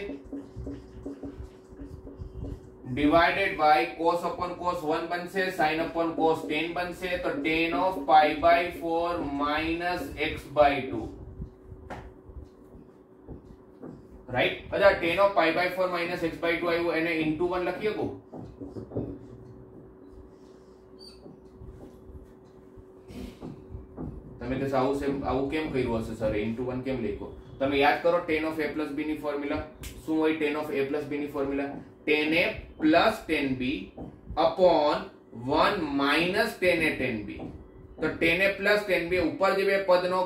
Speaker 1: divided by cos upon cos 1 बनसे, sin अपॉन cos 10 बनसे, तो tan of pi by 4 minus x by 2, right. अच्छा, tan of pi by 4 minus x by 2 આવ્યું, એને into 1 લખી શકો? તમે કે આવું કેમ કર્યું હશે સર, into 1 કેમ લખ્યો? તમે યાદ કરો tan of a plus b ની ફોર્મ્યુલા શું હોય? tan of a plus b ની formula tan a plus tan b upon 1 minus tan a tan b। તો tan a plus tan b ઉપર જે બે પદનો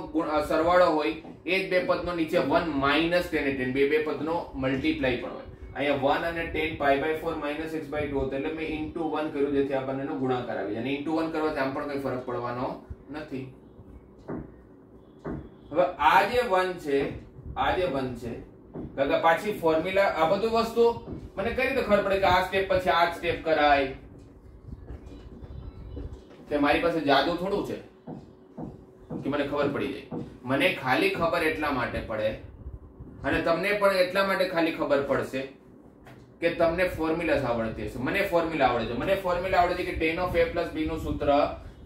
Speaker 1: સરવાળો હોય એ જ બે પદનો નીચે 1 minus tan a tan b બે પદનો મલ્ટીપ્લાય પણ હોય। અહીંયા 1 અને tan pi by 4 minus x by 2 હતો, એટલે મેં into 1 કર્યું જેથી આ બંનેનો ગુણાકાર આવી જાય, અને into 1 કરવાથી આમ પણ કઈ ફરક પડવાનો નથી। હવે આ જે 1 છે, આ જે 1 છે, કાકા પાછી ફોર્મ્યુલા આ બધું વસ્તુ મને કઈ રીતે ખબર પડે કે આ સ્ટેપ પછી આ સ્ટેપ કરાય? કે મારી પાસે જાદુ થોડું છે કે મને ખબર પડી જાય। મને ખાલી ખબર એટલા માટે પડે અને તમને પણ એટલા માટે ખાલી ખબર પડશે કે તમને ફોર્મ્યુલા આવડતી હશે। મને ફોર્મ્યુલા આવડે છે, મને ફોર્મ્યુલા આવડે છે કે tan of a plus b નું સૂત્ર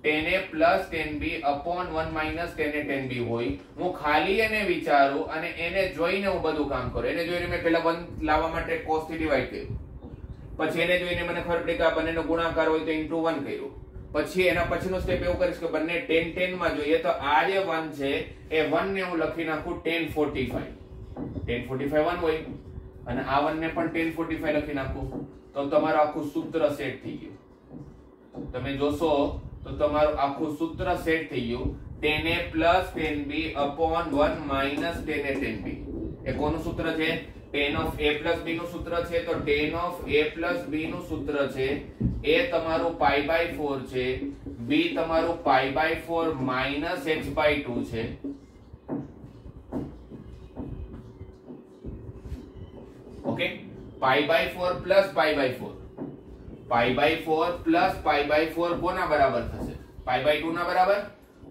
Speaker 1: tan a plus tan b upon 1 minus tan a tan b હોય। હું ખાલી એને વિચારું અને એને જોઈને હું બધું કામ કરું। એને જોઈને મેં પહેલા 1 લાવવા માટે cos થી ડિવાઇડ કર્યું, પછી એને જોઈને મને ખબર પડી કે આ બંનેનો ગુણાકાર હોય તો into 1 કર્યું, પછી એના પછીનો સ્ટેપ એવું કરીશ કે બંને tan tan માં જોઈએ તો આ જે 1 છે એ 1 ને હું લખી નાખું tan 45, tan 45 1 હોય અને આ 1 ને પણ tan 45 લખી નાખું, તો તમારું આખું સૂત્ર સેટ થઈ ગયું। તમે જોશો તો તમારું આખું સૂત્ર સેટ થઈ ગયું, tan a plus tan b upon 1 minus tan a tan b। એ કોનું સૂત્ર છે? tan of a plus b નું સૂત્ર છે, તો tan of a plus b નું સૂત્ર છે a તમારું પાઈ બાય 4 છે, b તમારું pi by 4 minus x by 2 છે। Okay, pi by 4 plus pi by 4, pi by 4 plus pi by 4 કોના બરાબર થશે? પાઈ બાય 2 ના બરાબર।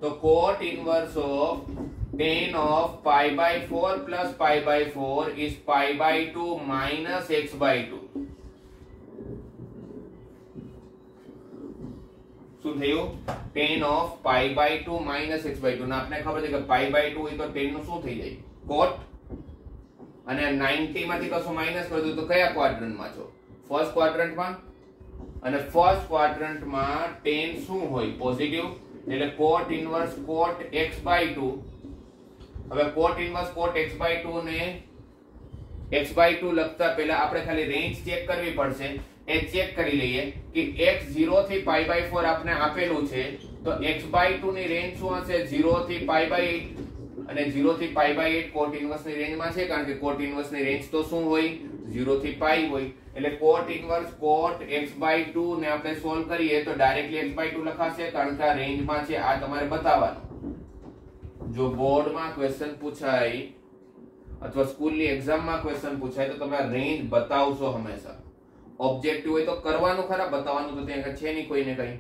Speaker 1: તો cot inverse of tan of pi by 4 plus pi by 4 is pi by 2 minus x by 2। શું થયું? tan of pi by 2 minus x by 2 ના આપણે ખબર છે કે pi by 2 હોય તો tan નું શું થઈ જાય? cot। અને 90 માંથી કશું માઈનસ કરી દો તો કયા ક્વાડ્રન્ટમાં છો? ફર્સ્ટ ક્વાડ્રન્ટમાં। અને ફર્સ્ટ ક્વાડ્રન્ટમાં tan શું હોય? પોઝિટિવ, એટલે cot inverse cot x by 2। હવે cot inverse cot x by 2 ને x by 2 લખતા પહેલા આપણે ખાલી રેન્જ ચેક કરવી પડશે। એ ચેક કરી લઈએ કે x 0 થી pi by 4 આપને આપેલું છે, તો x by 2 ની રેન્જ શું હશે? 0 થી pi by 8, અને 0 થી pi by 8 cot ઇન્વર્સ ની રેન્જમાં છે, કારણ કે cot ઇન્વર્સ ની રેન્જ તો શું હોય? 0 થી pi હોય। એટલે cot inverse cot x by 2 ને આપણે સોલ્વ કરીએ તો ડાયરેક્ટલી x by 2 લખાશે, કારણ કે આ રેન્જમાં છે। આ તમારે બતાવવાનું। જો બોર્ડમાં ક્વેશ્ચન પૂછાય અથવા સ્કૂલની એક્ઝામમાં ક્વેશ્ચન પૂછાય તો તમે રેન્જ બતાવશો હંમેશા। ઓબ્જેક્ટિવ હોય તો કરવાનું ખરા, બતાવવાનું તો ત્યાં છે નહીં કોઈને કઈ,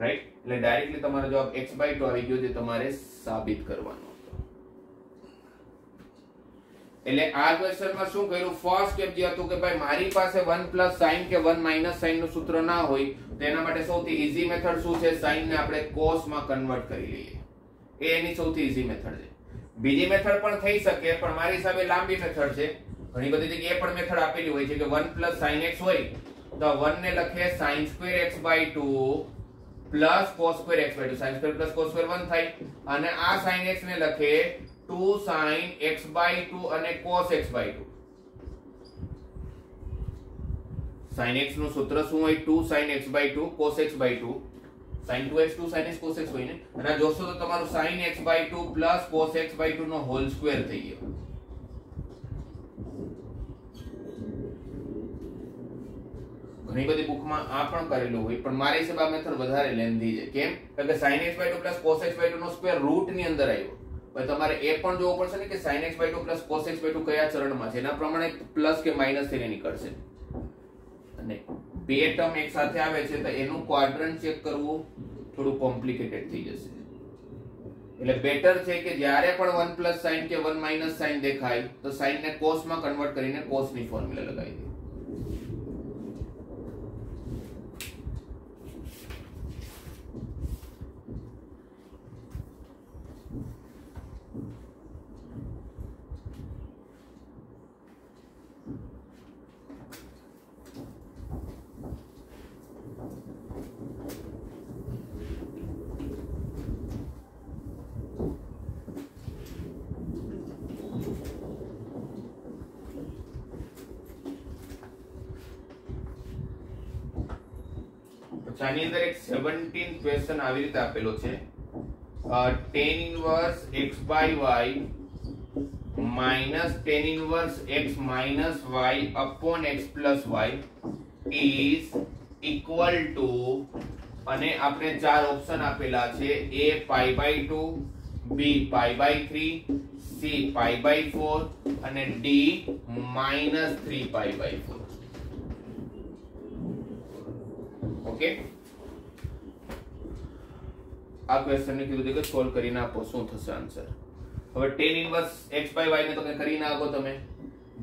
Speaker 1: રાઈટ। એટલે ડાયરેક્ટલી તમારો જવાબ x by 2 આવી ગયો, જે તમારે સાબિત કરવાનો। એટલે આ ક્વેશ્ચનમાં શું કર્યું? ફર્સ્ટ સ્ટેપ જે હતું કે ભાઈ મારી પાસે 1 પ્લસ સાઇન કે 1 માઇનસ સાઇન નું સૂત્ર ના હોય તો એના માટે સૌથી ઈઝી મેથડ શું છે? સાઇન ને આપણે કોસ માં કન્વર્ટ કરી લઈએ। એ એની સૌથી ઈઝી મેથડ છે। બીજી મેથડ પણ થઈ શકે, પણ મારી હિસાબે લાંબી મેથડ છે। ઘણી બધી જગ્યાએ પણ મેથડ આપેલી હોય છે કે 1 પ્લસ સાઇન x હોય તો 1 ને લખીએ sin square x by 2 plus cos square x by 2, sin square plus cos square 1 થાય, અને આ sin x ને લખીએ 2 sin x by 2 અને cos x by 2। sin x નું સૂત્ર શું હોય? 2 sin x by 2 cos x by 2, sin 2x 2 sin x cos x હોય ને, અને જોશો તો તમારું sin x by 2 plus cos x by 2 નો હોલ સ્ક્વેર થઈ ગયો। ઘણી બધી બુકમાં આ પણ કરેલું હોય, પણ મારી હિસાબે આ મેથડ વધારે લેન્ધી છે। કેમ? કારણ કે sin x by 2 plus cos x by 2 નો સ્ક્વેર રૂટ ની અંદર આવ્યો, પણ તમારે એ પણ જોવું પડશે ને કે sin x by 2 plus cos x by 2 કયા ચરણમાં છે, એના પ્રમાણે પ્લસ કે માઈનસ થઈને નીકળશે। અને બે ટર્મ એક સાથે આવે છે તો એનું ક્વાડ્રન્ટ ચેક કરવું થોડું કોમ્પ્લિકેટેડ થઈ જશે। એટલે બેટર છે કે જ્યારે પણ 1 પ્લસ સાઇન કે 1 માઇનસ સાઇન દેખાય તો સાઇન ને કોસ માં કન્વર્ટ કરીને કોસ ની ફોર્મ્યુલા લગાવી દે. આની અંદર એક 17 ક્વેશ્ચન આવી રીતે આપેલો છે tan inverse x by y minus tan inverse x minus y upon x plus y is equal to અને આપણે ચાર ઓપ્શન આપેલા છે a pi by 2 b pi by 3 c pi by 4 અને d minus 3 pi by 4. Okay, આ question ને કીધું કે સોલ્વ કરીને આપો શું થશે આન્સર. હવે tan inverse x by y ને તો કઈ કરીને આપો, તમે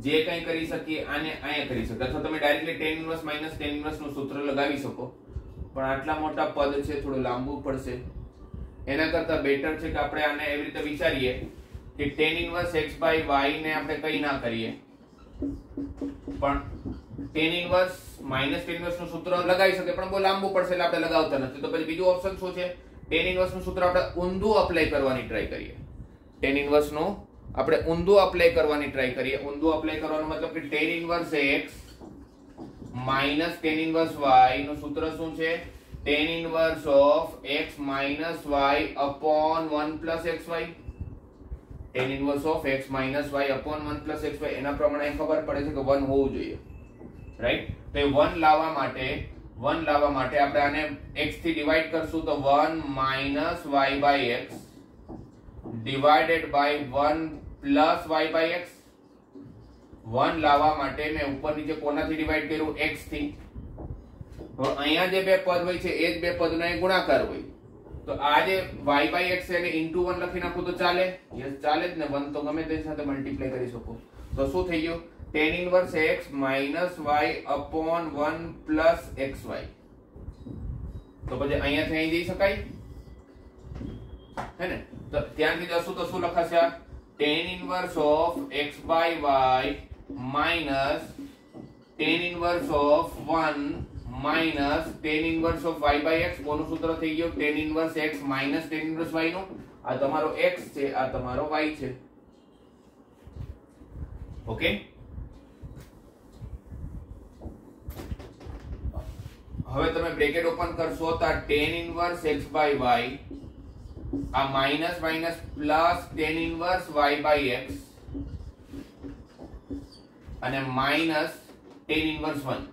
Speaker 1: જે કઈ કરી શકીએ આને અહીંયા કરી શકો, અથવા તમે directly tan inverse minus tan inverse નું સૂત્ર લગાવી શકો, પણ આટલા મોટા પદ છે થોડું લાંબુ પડશે. એના કરતા બેટર છે કે આપણે આને એવી રીતે વિચારીએ કે tan inverse x by y ને આપણે કઈ ના કરીએ, પણ tan inverse minus tan inverse નું સૂત્ર લગાવી શકે, પણ બહુ લાંબુ પડશે એટલે આપણે લગાવતા નથી. તો પછી બીજું ઓપ્શન શું છે, tan ઇન્વર્સ નું સૂત્ર આપણે ઊંધું અપ્લાય કરવાની ટ્રાય કરીએ. tan ઇન્વર્સ નું આપણે ઊંધું અપ્લાય કરવાની ટ્રાય કરીએ. ઊંધું અપ્લાય કરવાનો મતલબ કે tan inverse x minus tan inverse y નું સૂત્ર શું છે, tan inverse of x minus y upon 1 plus xy. tan inverse of x minus y upon 1 plus xy એના પ્રમાણે ખબર પડે છે કે 1 હોવું જોઈએ, રાઈટ? તો 1 લાવવા માટે આપણે આને x થી ડિવાઈડ કરશું તો 1 minus y by x divided by 1 plus y by x. 1 લાવવા માટે મેં ઉપર નીચે કોનાથી ડિવાઈડ કર્યું, x થી. હવે અહીંયા જે બે પદ હોય છે એ જ બે પદનો ગુણાકાર હોય, તો આ જે y by x એને into 1 લખી નાખું તો ચાલે? યસ, ચાલે જ ને. 1 તો ગમે તે સાથે મલ્ટીપ્લાય કરી શકો. તો શું થઈ ગયું, tan inverse x minus y upon 1 plus xy. તો પછી અહીંયાથી અહીં જઈ શકાય હે ને? તો ત્યાંથી જશું તો શું લખાશે, tan inverse of x by y minus tan inverse of 1 minus tan inverse of y by x. કોનું સૂત્ર થઈ ગયું, tan inverse x minus tan inverse y નું. આ તમારો x છે, આ તમારો y છે. ઓકે, હવે તમે બ્રેકેટ ઓપન કરશો તો tan inverse x by y આ minus minus plus tan inverse y by x અને minus tan inverse 1.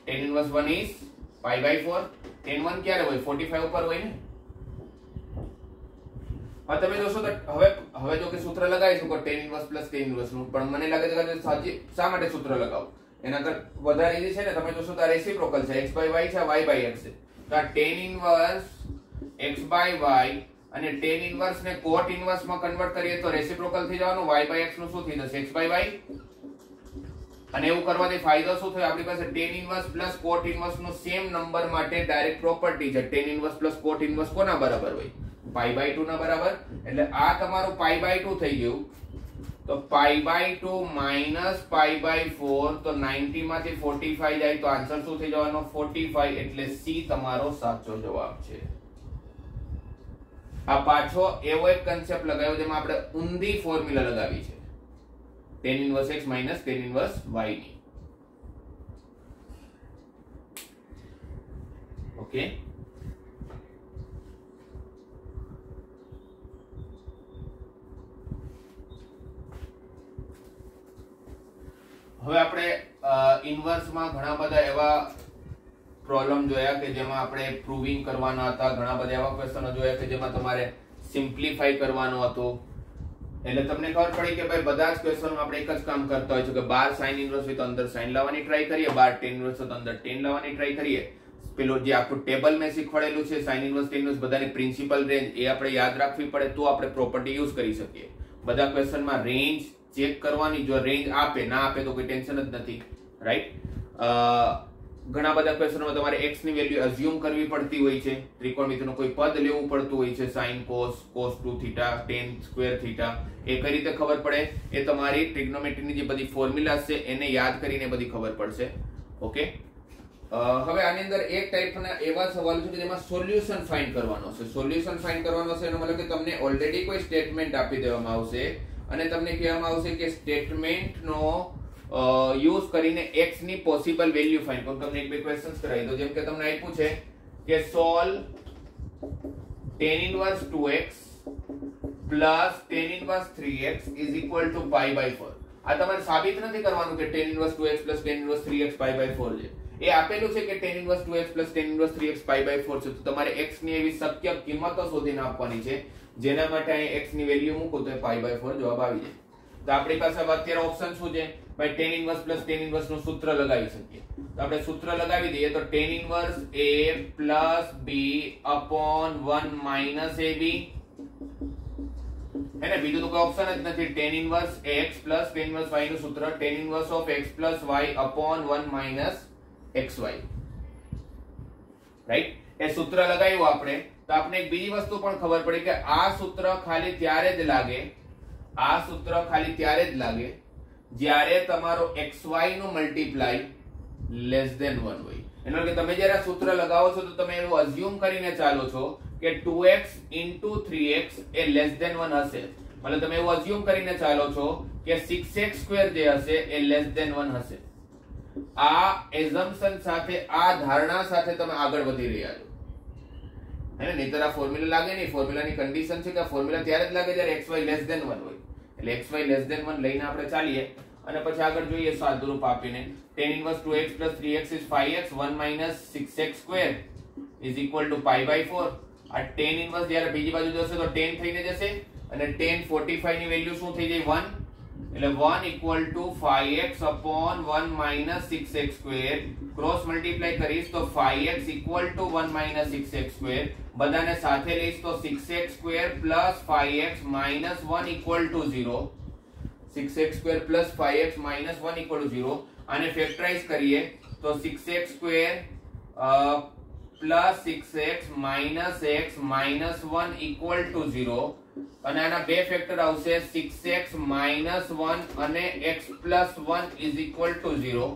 Speaker 1: tan inverse 1 is pi by 4. tan 1 ક્યારે હોય, 45 ઉપર હોય ને. હવે તમે જોશો તો હવે જો કે સૂત્ર લગાવી શકો tan inverse plus tan inverse નું, પણ મને લાગે છે કે શા માટે સૂત્ર લગાવો, એના કરતા વધારે ઈઝી છે ને. તમે જોશો તો રેસિપ્રોકલ છે, x by y છે, y by x છે. તો આ tan inverse x by y અને tan inverse ને cot inverse માં કન્વર્ટ કરીએ તો રેસિપ્રોકલ થઈ જવાનું. y by x નું શું થઈ જશે, x by y. અને એવું કરવાથી ફાયદો શું થયો, આપણી પાસે tan inverse plus cot inverse નો સેમ નંબર માટે ડાયરેક્ટ પ્રોપર્ટી છે. tan inverse plus cot inverse કોના બરાબર હોય, pi by 2 ના બરાબર. એટલે આ તમારું pi by 2 થઈ ગયું. તો pi by 2 minus pi by 4, તો 90 માંથી 45 જાય તો આન્સર શું થઈ જવાનો, 45. એટલે C તમારો સાચો જવાબ છે. આ પાછો એવો એક કન્સેપ્ટ લગાવ્યો જેમાં આપણે ઊંધી ફોર્મ્યુલા લગાવી છે, tan inverse x minus tan inverse y ની. ઓકે, હવે આપણે ઇન્વર્સમાં ઘણા બધા એવા પ્રોબ્લેમ જોયા કે જેમાં આપણે પ્રૂવિંગ કરવાના હતા, ઘણા બધા એવા ક્વેશ્ચનો જોયા કે જેમાં તમારે સિમ્પ્લિફાઈ કરવાનો હતો. એટલે તમને ખબર પડી કે ભાઈ બધા જ ક્વેશ્ચનમાં આપણે એક જ કામ કરતા હોય છે કે 12 sin ઇન્વર્સ હોય તો અંદર sin લાવવાની ટ્રાય કરીએ, 12 tan ઇન્વર્સ હોય તો અંદર tan લાવવાની ટ્રાય કરીએ. પેલું જે આખું ટેબલ મેં શીખવાડેલું છે સાઇન ઇનવર્સ ટેન ઇનવર્સ બધાની પ્રિન્સિપલ રેન્જ એ આપણે યાદ રાખવી પડે તો આપણે પ્રોપર્ટી યુઝ કરી શકીએ. બધા ક્વેશ્ચનમાં રેન્જ ચેક કરવાની, જો રેન્જ આપે ના આપે તો કોઈ ટેન્શન જ નથી, રાઈટ. ઘણા બધા ક્વેશ્ચનમાં તમારે x ની વેલ્યુ અઝ્યુમ કરવી પડતી હોય છે, ત્રિકોણમિતિનું કોઈ પદ લેવું પડતું હોય છે, sin cos cos 2 theta tan square theta, એ કઈ રીતે ખબર પડે? એ તમારી ટ્રિગ્નોમેટ્રીની જે બધી ફોર્મ્યુલાસ છે એને યાદ કરીને બધી ખબર પડશે. ઓકે, હવે આની અંદર એક ટાઈપના એવા સવાલ છે કે જેમાં સોલ્યુશન ફાઇન્ડ કરવાનો છે. સોલ્યુશન ફાઇન્ડ કરવાનો છે એનો મતલબ કે તમને ઓલરેડી કોઈ સ્ટેટમેન્ટ આપી દેવામાં આવશે અને તમને કહેવામાં આવશે કે સ્ટેટમેન્ટનો યુઝ કરીને x ની પોસિબલ વેલ્યુ ફાઇન્ડ કરો. તમને એક બે ક્વેશ્ચન્સ કરાવી દો. જેમ કે તમને આપ્યું છે કે solve tan inverse 2x plus tan inverse 3x is equal to pi by 4. આ તમારે સાબિત નથી કરવાનું કે tan inverse 2x plus tan inverse 3x pi by 4 છે. એ આપેલું છે કે tan inverse 2x plus tan inverse 3x pi by 4 છે. તો તમારે x ની એવી શક્ય કિંમતો શોધીને આપવાની છે જેના માટે અહીં x ની વેલ્યુ મૂકો તો pi by 4 જવાબ આવી જાય. તો આપણી પાસે અત્યારે ઓપ્શન શું છે? ભાઈ tan inverse plus tan inverse નું સૂત્ર લગાવી શકીએ. તો આપણે સૂત્ર લગાવી દઈએ તો tan inverse a plus b upon 1 minus ab. એને બીજું તો કોઈ ઓપ્શન જ નથી. tan inverse x plus tan inverse y નું સૂત્ર tan inverse of x plus y upon 1 minus xy, right. એ સૂત્ર લગાવ્યું આપણે તો આપણે એક બીજી વસ્તુ પણ ખબર પડી કે આ સૂત્ર ખાલી ત્યારે જ લાગે, આ સૂત્ર ખાલી ત્યારે જ લાગે જ્યારે તમારો xy નું મલ્ટીપ્લાય લેસ ધેન 1 હોય. એનો કે તમે જ્યારે સૂત્ર લગાવો છો તો તમે એવું અઝ્યુમ કરીને ચાલો છો કે 2x into 3x એ લેસ ધેન 1 હશે. મતલબ તમે એવું અઝ્યુમ કરીને ચાલો છો કે 6x સ્ક્વેર જે હશે એ લેસ ધેન 1 હશે. આ એઝમ્પશન સાથે, આ ધારણા સાથે તમે આગળ વધી રહ્યા છો. હે, નહીતર આ ફોર્મ્યુલા લાગે નહીં. ફોર્મ્યુલાની કન્ડિશન છે કે ફોર્મ્યુલા ત્યારે જ લાગે જ્યારે xy લેસ ધેન 1 હોય. એટલે xy લેસ ધેન 1 લઈને આપણે ચાલીએ અને પછી આગળ જોઈએ સાદુરૂપ આપીને. tan inverse 2x plus 3x is 5x 1 minus 6x square is equal to pi by 4. આ tan inverse જ્યારે બીજી બાજુ જશે તો tan થઈને જશે અને tan 45 ની વેલ્યુ શું થઈ જાય? 1. એટલે 1 equal to 5x upon 1 minus 6x square. Cross multiply કરીશ તો 5x equal to 1 minus 6x square. બધાને સાથે લઈશ તો 6x square plus 5x minus 1 equal to 0. 6x square plus 5x minus 1 equal to 0. આને ફેક્ટરાઇઝ કરીએ તો 6x square plus 6x minus x minus 1 equal to 0. અને આના બે ફેક્ટર આવશે 6x minus 1 અને x plus 1 is equal to 0.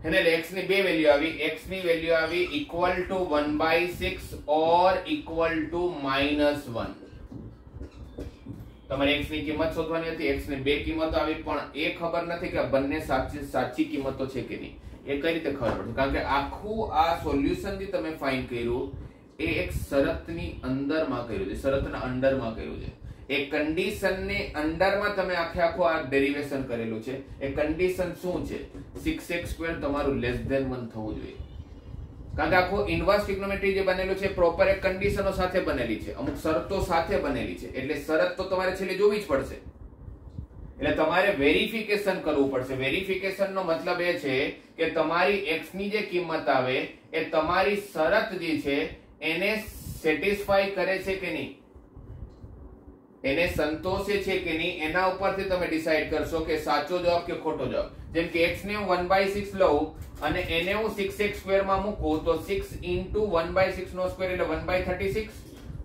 Speaker 1: એટલે x ની બે વેલ્યુ આવી. x ની વેલ્યુ આવી equal to 1/6 or equal to -1. તમારે x ની કિંમત શોધવાની હતી. x ની બે કિંમતો આવી પણ એ ખબર નથી કે બંને સાચી કિંમતો છે કે નહીં. એ કઈ રીતે ખબર પડશે? કારણ કે આખું આ સોલ્યુશન જે તમે ફાઇન્ડ કર્યું એ એક શરતની અંદરમાં કર્યું છે, શરતના અંડરમાં કર્યું છે. એ કન્ડિશનની અંડરમાં તમે આખો આ ડેરિવેશન કરેલું છે. એ કન્ડિશન શું છે? 6x સ્ક્વેર તમારું લેસ ધેન 1 થવું જોઈએ. કારણ કે આખું ઇન્વર્સ ટ્રિગ્નોમેટ્રી જે બનેલું છે પ્રોપર એક કન્ડિશનો સાથે બનેલી છે, અમુક શરતો સાથે બનેલી છે. એટલે શરત તો તમારે છેલ્લે જોવી જ પડશે. એટલે તમારે વેરિફિકેશન કરવું પડશે. વેરિફિકેશન નો મતલબ એ છે કે તમારી x ની જે કિંમત આવે એ તમારી શરત જે છે એને સેટિસ્ફાઈ કરે છે કે નહીં, એને સંતોષે છે કે નહીં, એના ઉપરથી તમે ડિસાઈડ કરશો કે સાચો જવાબ કે ખોટો જવાબ. જેમ કે x ને હું 1/6 લઉં અને એને હું 6x સ્ક્વેર માં મૂકું તો 6 into 1/6 નો સ્ક્વેર એટલે 1/36.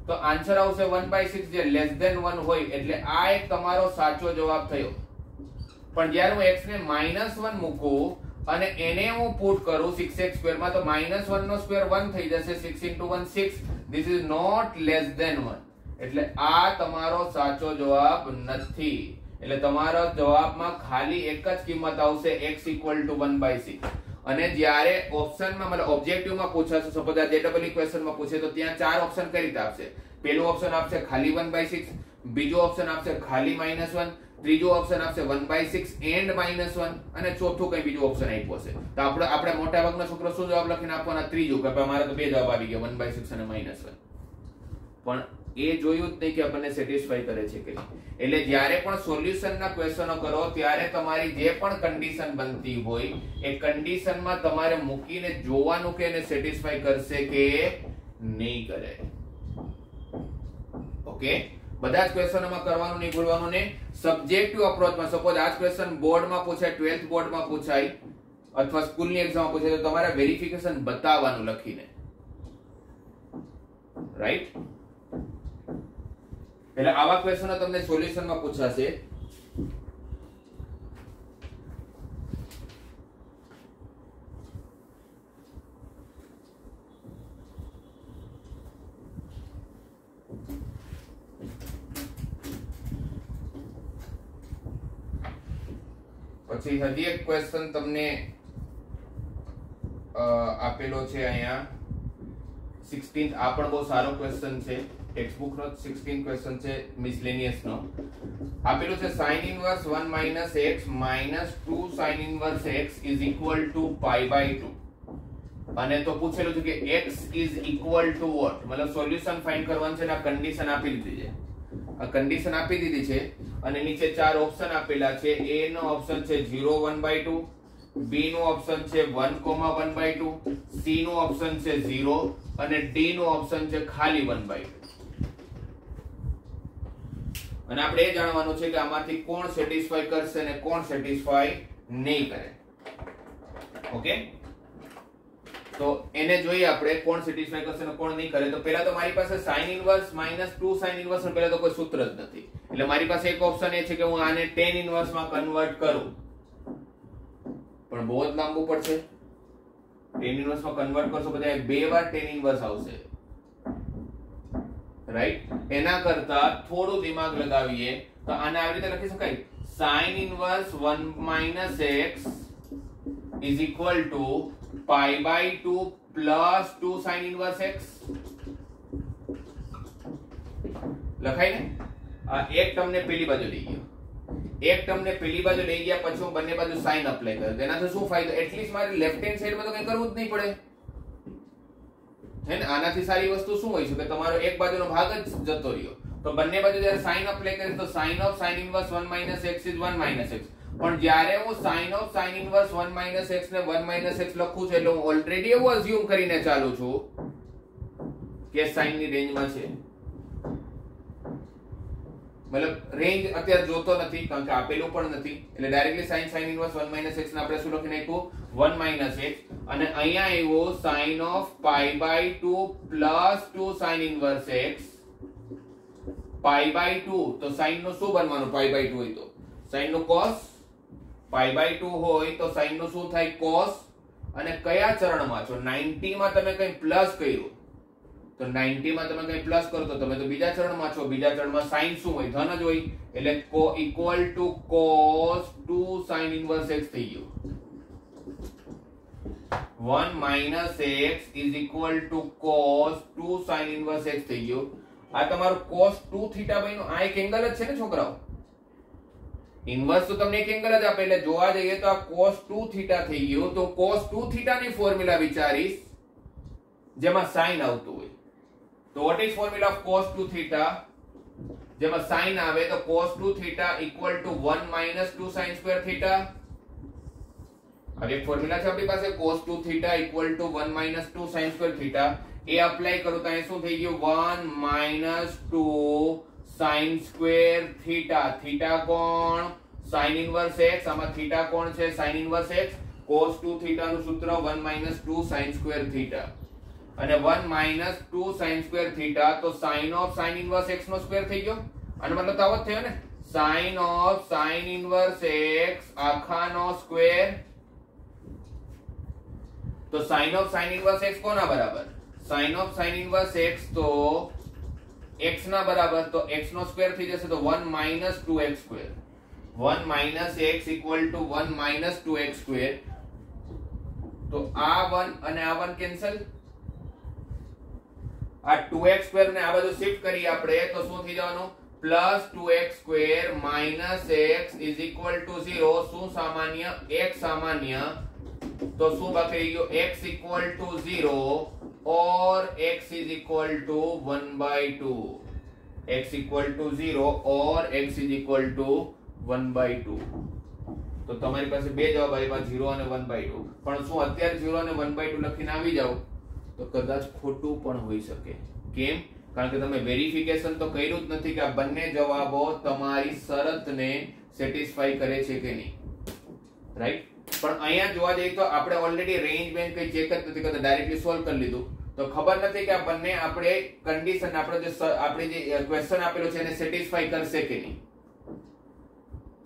Speaker 1: તો આન્સર આવશે 1/6 જે લેસ ધેન 1 હોય. એટલે આ એક તમારો સાચો જવાબ થયો. પણ જ્યારે હું x ને -1 મૂકું અને એને હું પુટ કરું 6x સ્ક્વેર માં તો -1 નો સ્ક્વેર 1 થઈ જશે. 6 into 1 6. This is not less than 1. એટલે આ તમારો સાચો જવાબ નથી. એટલે તમારો જવાબમાં ખાલી એક જ કિંમત આવશે x equal to 1/6. અને જ્યારે ઓપ્શનમાં મતલબ ઓબ્જેક્ટિવમાં પૂછાશે, સપોઝ આ JEE ક્વેશ્ચનમાં પૂછે તો ત્યાં ચાર ઓપ્શન કઈ રીતે આપશે? પહેલું ઓપ્શન આપશે ખાલી 1/6, બીજો ઓપ્શન આપશે ખાલી -1, ત્રીજો ઓપ્શન આપશે 1/6 and -1 અને ચોથું કઈ બીજું ઓપ્શન આપ્યું હશે. તો આપણે મોટા ભાગના છોકરો શું જવાબ લખીને આપવાના? ત્રીજું, કે મારે તો બે જવાબ આવી ગયા 1/6 અને -1. પણ એ જોયું જ નહીં કે આપણને સેટિસ્ફાય કરે છે કે નહીં. એટલે જ્યારે પણ સોલ્યુશનના ક્વેશ્ચનો કરો ત્યારે તમારી જે પણ કન્ડિશન બનતી હોય એ કન્ડિશનમાં તમારે મૂકીને જોવાનું કે એને સેટિસ્ફાય કરશે કે નહીં કરે. ઓકે, બધા જ ક્વેશ્ચનોમાં કરવાનું નહીં ભૂલવાનું ને. સબ્જેક્ટિવ અપ્રોચમાં સપોઝ આ ક્વેશ્ચન બોર્ડમાં પૂછાય, 12th બોર્ડમાં પૂછાય અથવા સ્કૂલની એક્ઝામમાં પૂછાય તો તમારે વેરિફિકેશન બતાવવાનું લખીને, રાઈટ? એટલે આવા ક્વેશ્ચનો તમને સોલ્યુશનમાં પૂછાશે. પછી હજી એક ક્વેશ્ચન તમને આપેલો છે અહીંયા 16th. આ પણ બહુ સારો ક્વેશ્ચન છે, ટેક્સ્ટબુક નો 16 ક્વેશ્ચન છે, મિસલેનિયસ નો. આપેલું છે sin inverse 1 minus x minus 2 sin inverse x is equal to pi by 2. અને તો પૂછેલું છે કે x is equal to what, મતલબ સોલ્યુશન ફાઇન્ડ કરવાનું છે ને આ કન્ડિશન આપી દીધી છે. આ કન્ડિશન આપી દીધી છે અને નીચે ચાર ઓપ્શન આપેલા છે. a નો ઓપ્શન છે 0 1/2, b નો ઓપ્શન છે 1 1/2, c નો ઓપ્શન છે 0 અને d નો ઓપ્શન છે ખાલી 1/2. અને આપણે એ જાણવાનું છે કે આમાંથી કોણ સેટિસ્ફાય કરશે અને કોણ સેટિસ્ફાય નહીં કરે. ઓકે, તો એને જોઈએ આપણે કોણ સેટિસ્ફાય કરશે અને કોણ નહીં કરે. તો પહેલા તો મારી પાસે sin inverse -2 sin inverse નો પહેલા તો કોઈ સૂત્ર જ નથી. એટલે મારી પાસે એક ઓપ્શન એ છે કે હું આને tan inverse માં કન્વર્ટ કરું, પણ બહુ જ લાંબુ પડશે. tan inverse માં કન્વર્ટ કરશો બધા બે વાર tan inverse આવશે, રાઈટ? એના કરતા થોડું દિમાગ લગાવીએ તો આને આવી રીતે લખી શકાય sin inverse 1 minus x is equal to pi by 2 plus 2 sin inverse x. લખાય ને? આ એક ટર્મને પેલી બાજુ લઈ ગયો, એક ટર્મને પેલી બાજુ લઈ ગયા પછી હું બંને બાજુ sin અપ્લાય કર્યો. તેનાથી શું ફાયદો? એટલીસ્ટ મારે લેફ્ટ હેન્ડ સાઈડમાં તો કંઈ કરવું જ નહીં પડે, હે ને? આનાથી સારી વસ્તુ શું હોય છે કે તમારો એક બાજુનો ભાગ જ જતો રહ્યો. તો બંને બાજુ જ્યારે sin અપ્લાય કરીશ તો sin of sin inverse 1 minus x is 1 minus x. પણ જ્યારે હું sin of sin inverse 1 minus x ને 1 minus x લખું છું એટલે હું ઓલરેડી એવું અઝ્યુમ કરીને ચાલુ છું કે sin ની રેન્જમાં છે. મતલબ રેન્જ અત્યારે જોતો નથી કારણ કે આપેલું પણ નથી, એટલે directly sin inverse 1 minus x ને આપણે શું લખી નાખ્યું 1 minus x. અને અહીંયા આવ્યો sin of pi by 2 plus 2 sin inverse x pi by 2. તો sin નું શું બનવાનું? pi by 2 હોય તો sin નું cos, pi by 2 હોય તો sin નું શું થાય? cos. અને કયા ચરણમાં છો? 90 માં તમે કંઈ પ્લસ કર્યું તો 90 માં તમે કંઈ પ્લસ કરો તો તમે તો બીજા ચરણમાં છો. બીજા ચરણમાં sin શું હોય? ધન જ હોય, એટલે equal to cos 2 sin inverse x થઈ ગયું. 1 minus x is equal to cos 2 sin inverse x થઈ ગયું. આ તમારું cos 2 થીટા બન્યું. આ એક એંગલ જ છે ને છોકરાઓ? ઇન્વર્સ તો તમને એક એંગલ જ આપે, એટલે જોવા જઈએ તો આ cos 2 થીટા થઈ ગયું. તો cos 2 થીટા ની ફોર્મ્યુલા વિચારીશ જેમાં sin આવતું હોય. તો what is formula of cos 2 theta? જેમાં sin આવે તો cos 2 theta equal to 1 minus 2 sin square theta. હવે એક ફોર્મ્યુલા છે આપણી પાસે cos 2 theta equal to 1 minus 2 sin square theta. A apply કરું તો અહીં શું થઈ ગયું? 1 minus 2 sin square theta. theta કોણ? sin inverse x. આમાં theta કોણ છે? sin inverse x. cos 2 theta નું સૂત્ર 1 minus 2 sin square theta. અને 1 minus 2 sin square theta તો sin of sin inverse x નો સ્ક્વેર થઈ ગયો. આનો મતલબ તો આવો જ થયો ને, sin of sin inverse x આખાનો સ્ક્વેર. તો sin of sin inverse x કોના બરાબર? sin of sin inverse x તો x ના બરાબર, તો x નો સ્ક્વેર થઈ જશે તો 1 minus 2x square. 1 minus x equal to 1 minus 2x square. તો આ 1 અને આ 1 કેન્સલ. આ 2x square ને આ બાજુ શિફ્ટ કરી આપણે તો શું થઈ જવાનું? Plus 2x square minus x is equal to 0. શું સામાન્ય? x સામાન્ય. તો શું બાકી રહી ગયો? x equal to 0 or x is equal to 1/2. x equal to 0 or x is equal to 1/2. તો તમારી પાસે બે જવાબ આવ્યા 0 અને 1/2. પણ શું અત્યારે 0 અને 1/2 લખીને આવી જાવ તો કદાચ ખોટું પણ હોઈ શકે. કેમ? કારણ કે તમે વેરિફિકેશન તો કર્યું જ નથી કે આ બંને જવાબો તમારી શરતને સેટિસ્ફાઈ કરે છે કે નહીં. રાઈટ? પણ અહીંયા જોવા જઈએ તો આપણે ઓલરેડી રેન્જ બેન્ડ કઈ ચેક જ નથી કરતા, ડાયરેક્ટલી સોલ્વ કરી લીધું. તો ખબર નથી કે આ બંને આપણે કન્ડિશન આપણે જે ક્વેશ્ચન આપેલો છે એને સેટિસ્ફાઈ કરશે કે નહીં.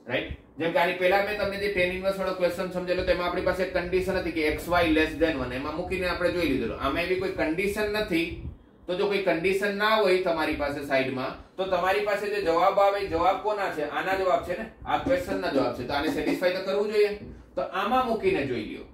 Speaker 1: રાઈટ? જેમ કે આની પહેલા મેં તમને જે tan ઇન્વર્સ વાળો ક્વેશ્ચન સમજેલો તેમાં આપણી પાસે કન્ડિશન હતી કે xy <1 એમાં મૂકીને આપણે જોઈ લીધેલું. આમાં એવી કોઈ કન્ડિશન નથી. તો જો કોઈ કન્ડિશન ના હોય તમારી પાસે સાઈડમાં તો તમારી પાસે જે જવાબ આવે જવાબ કોના છે? આના જવાબ છે ને, આ ક્વેશ્ચનના જવાબ છે. તો આને સેટિસ્ફાઈ તો કરવું જોઈએ. તો આમાં મૂકીને જોઈ લ્યો.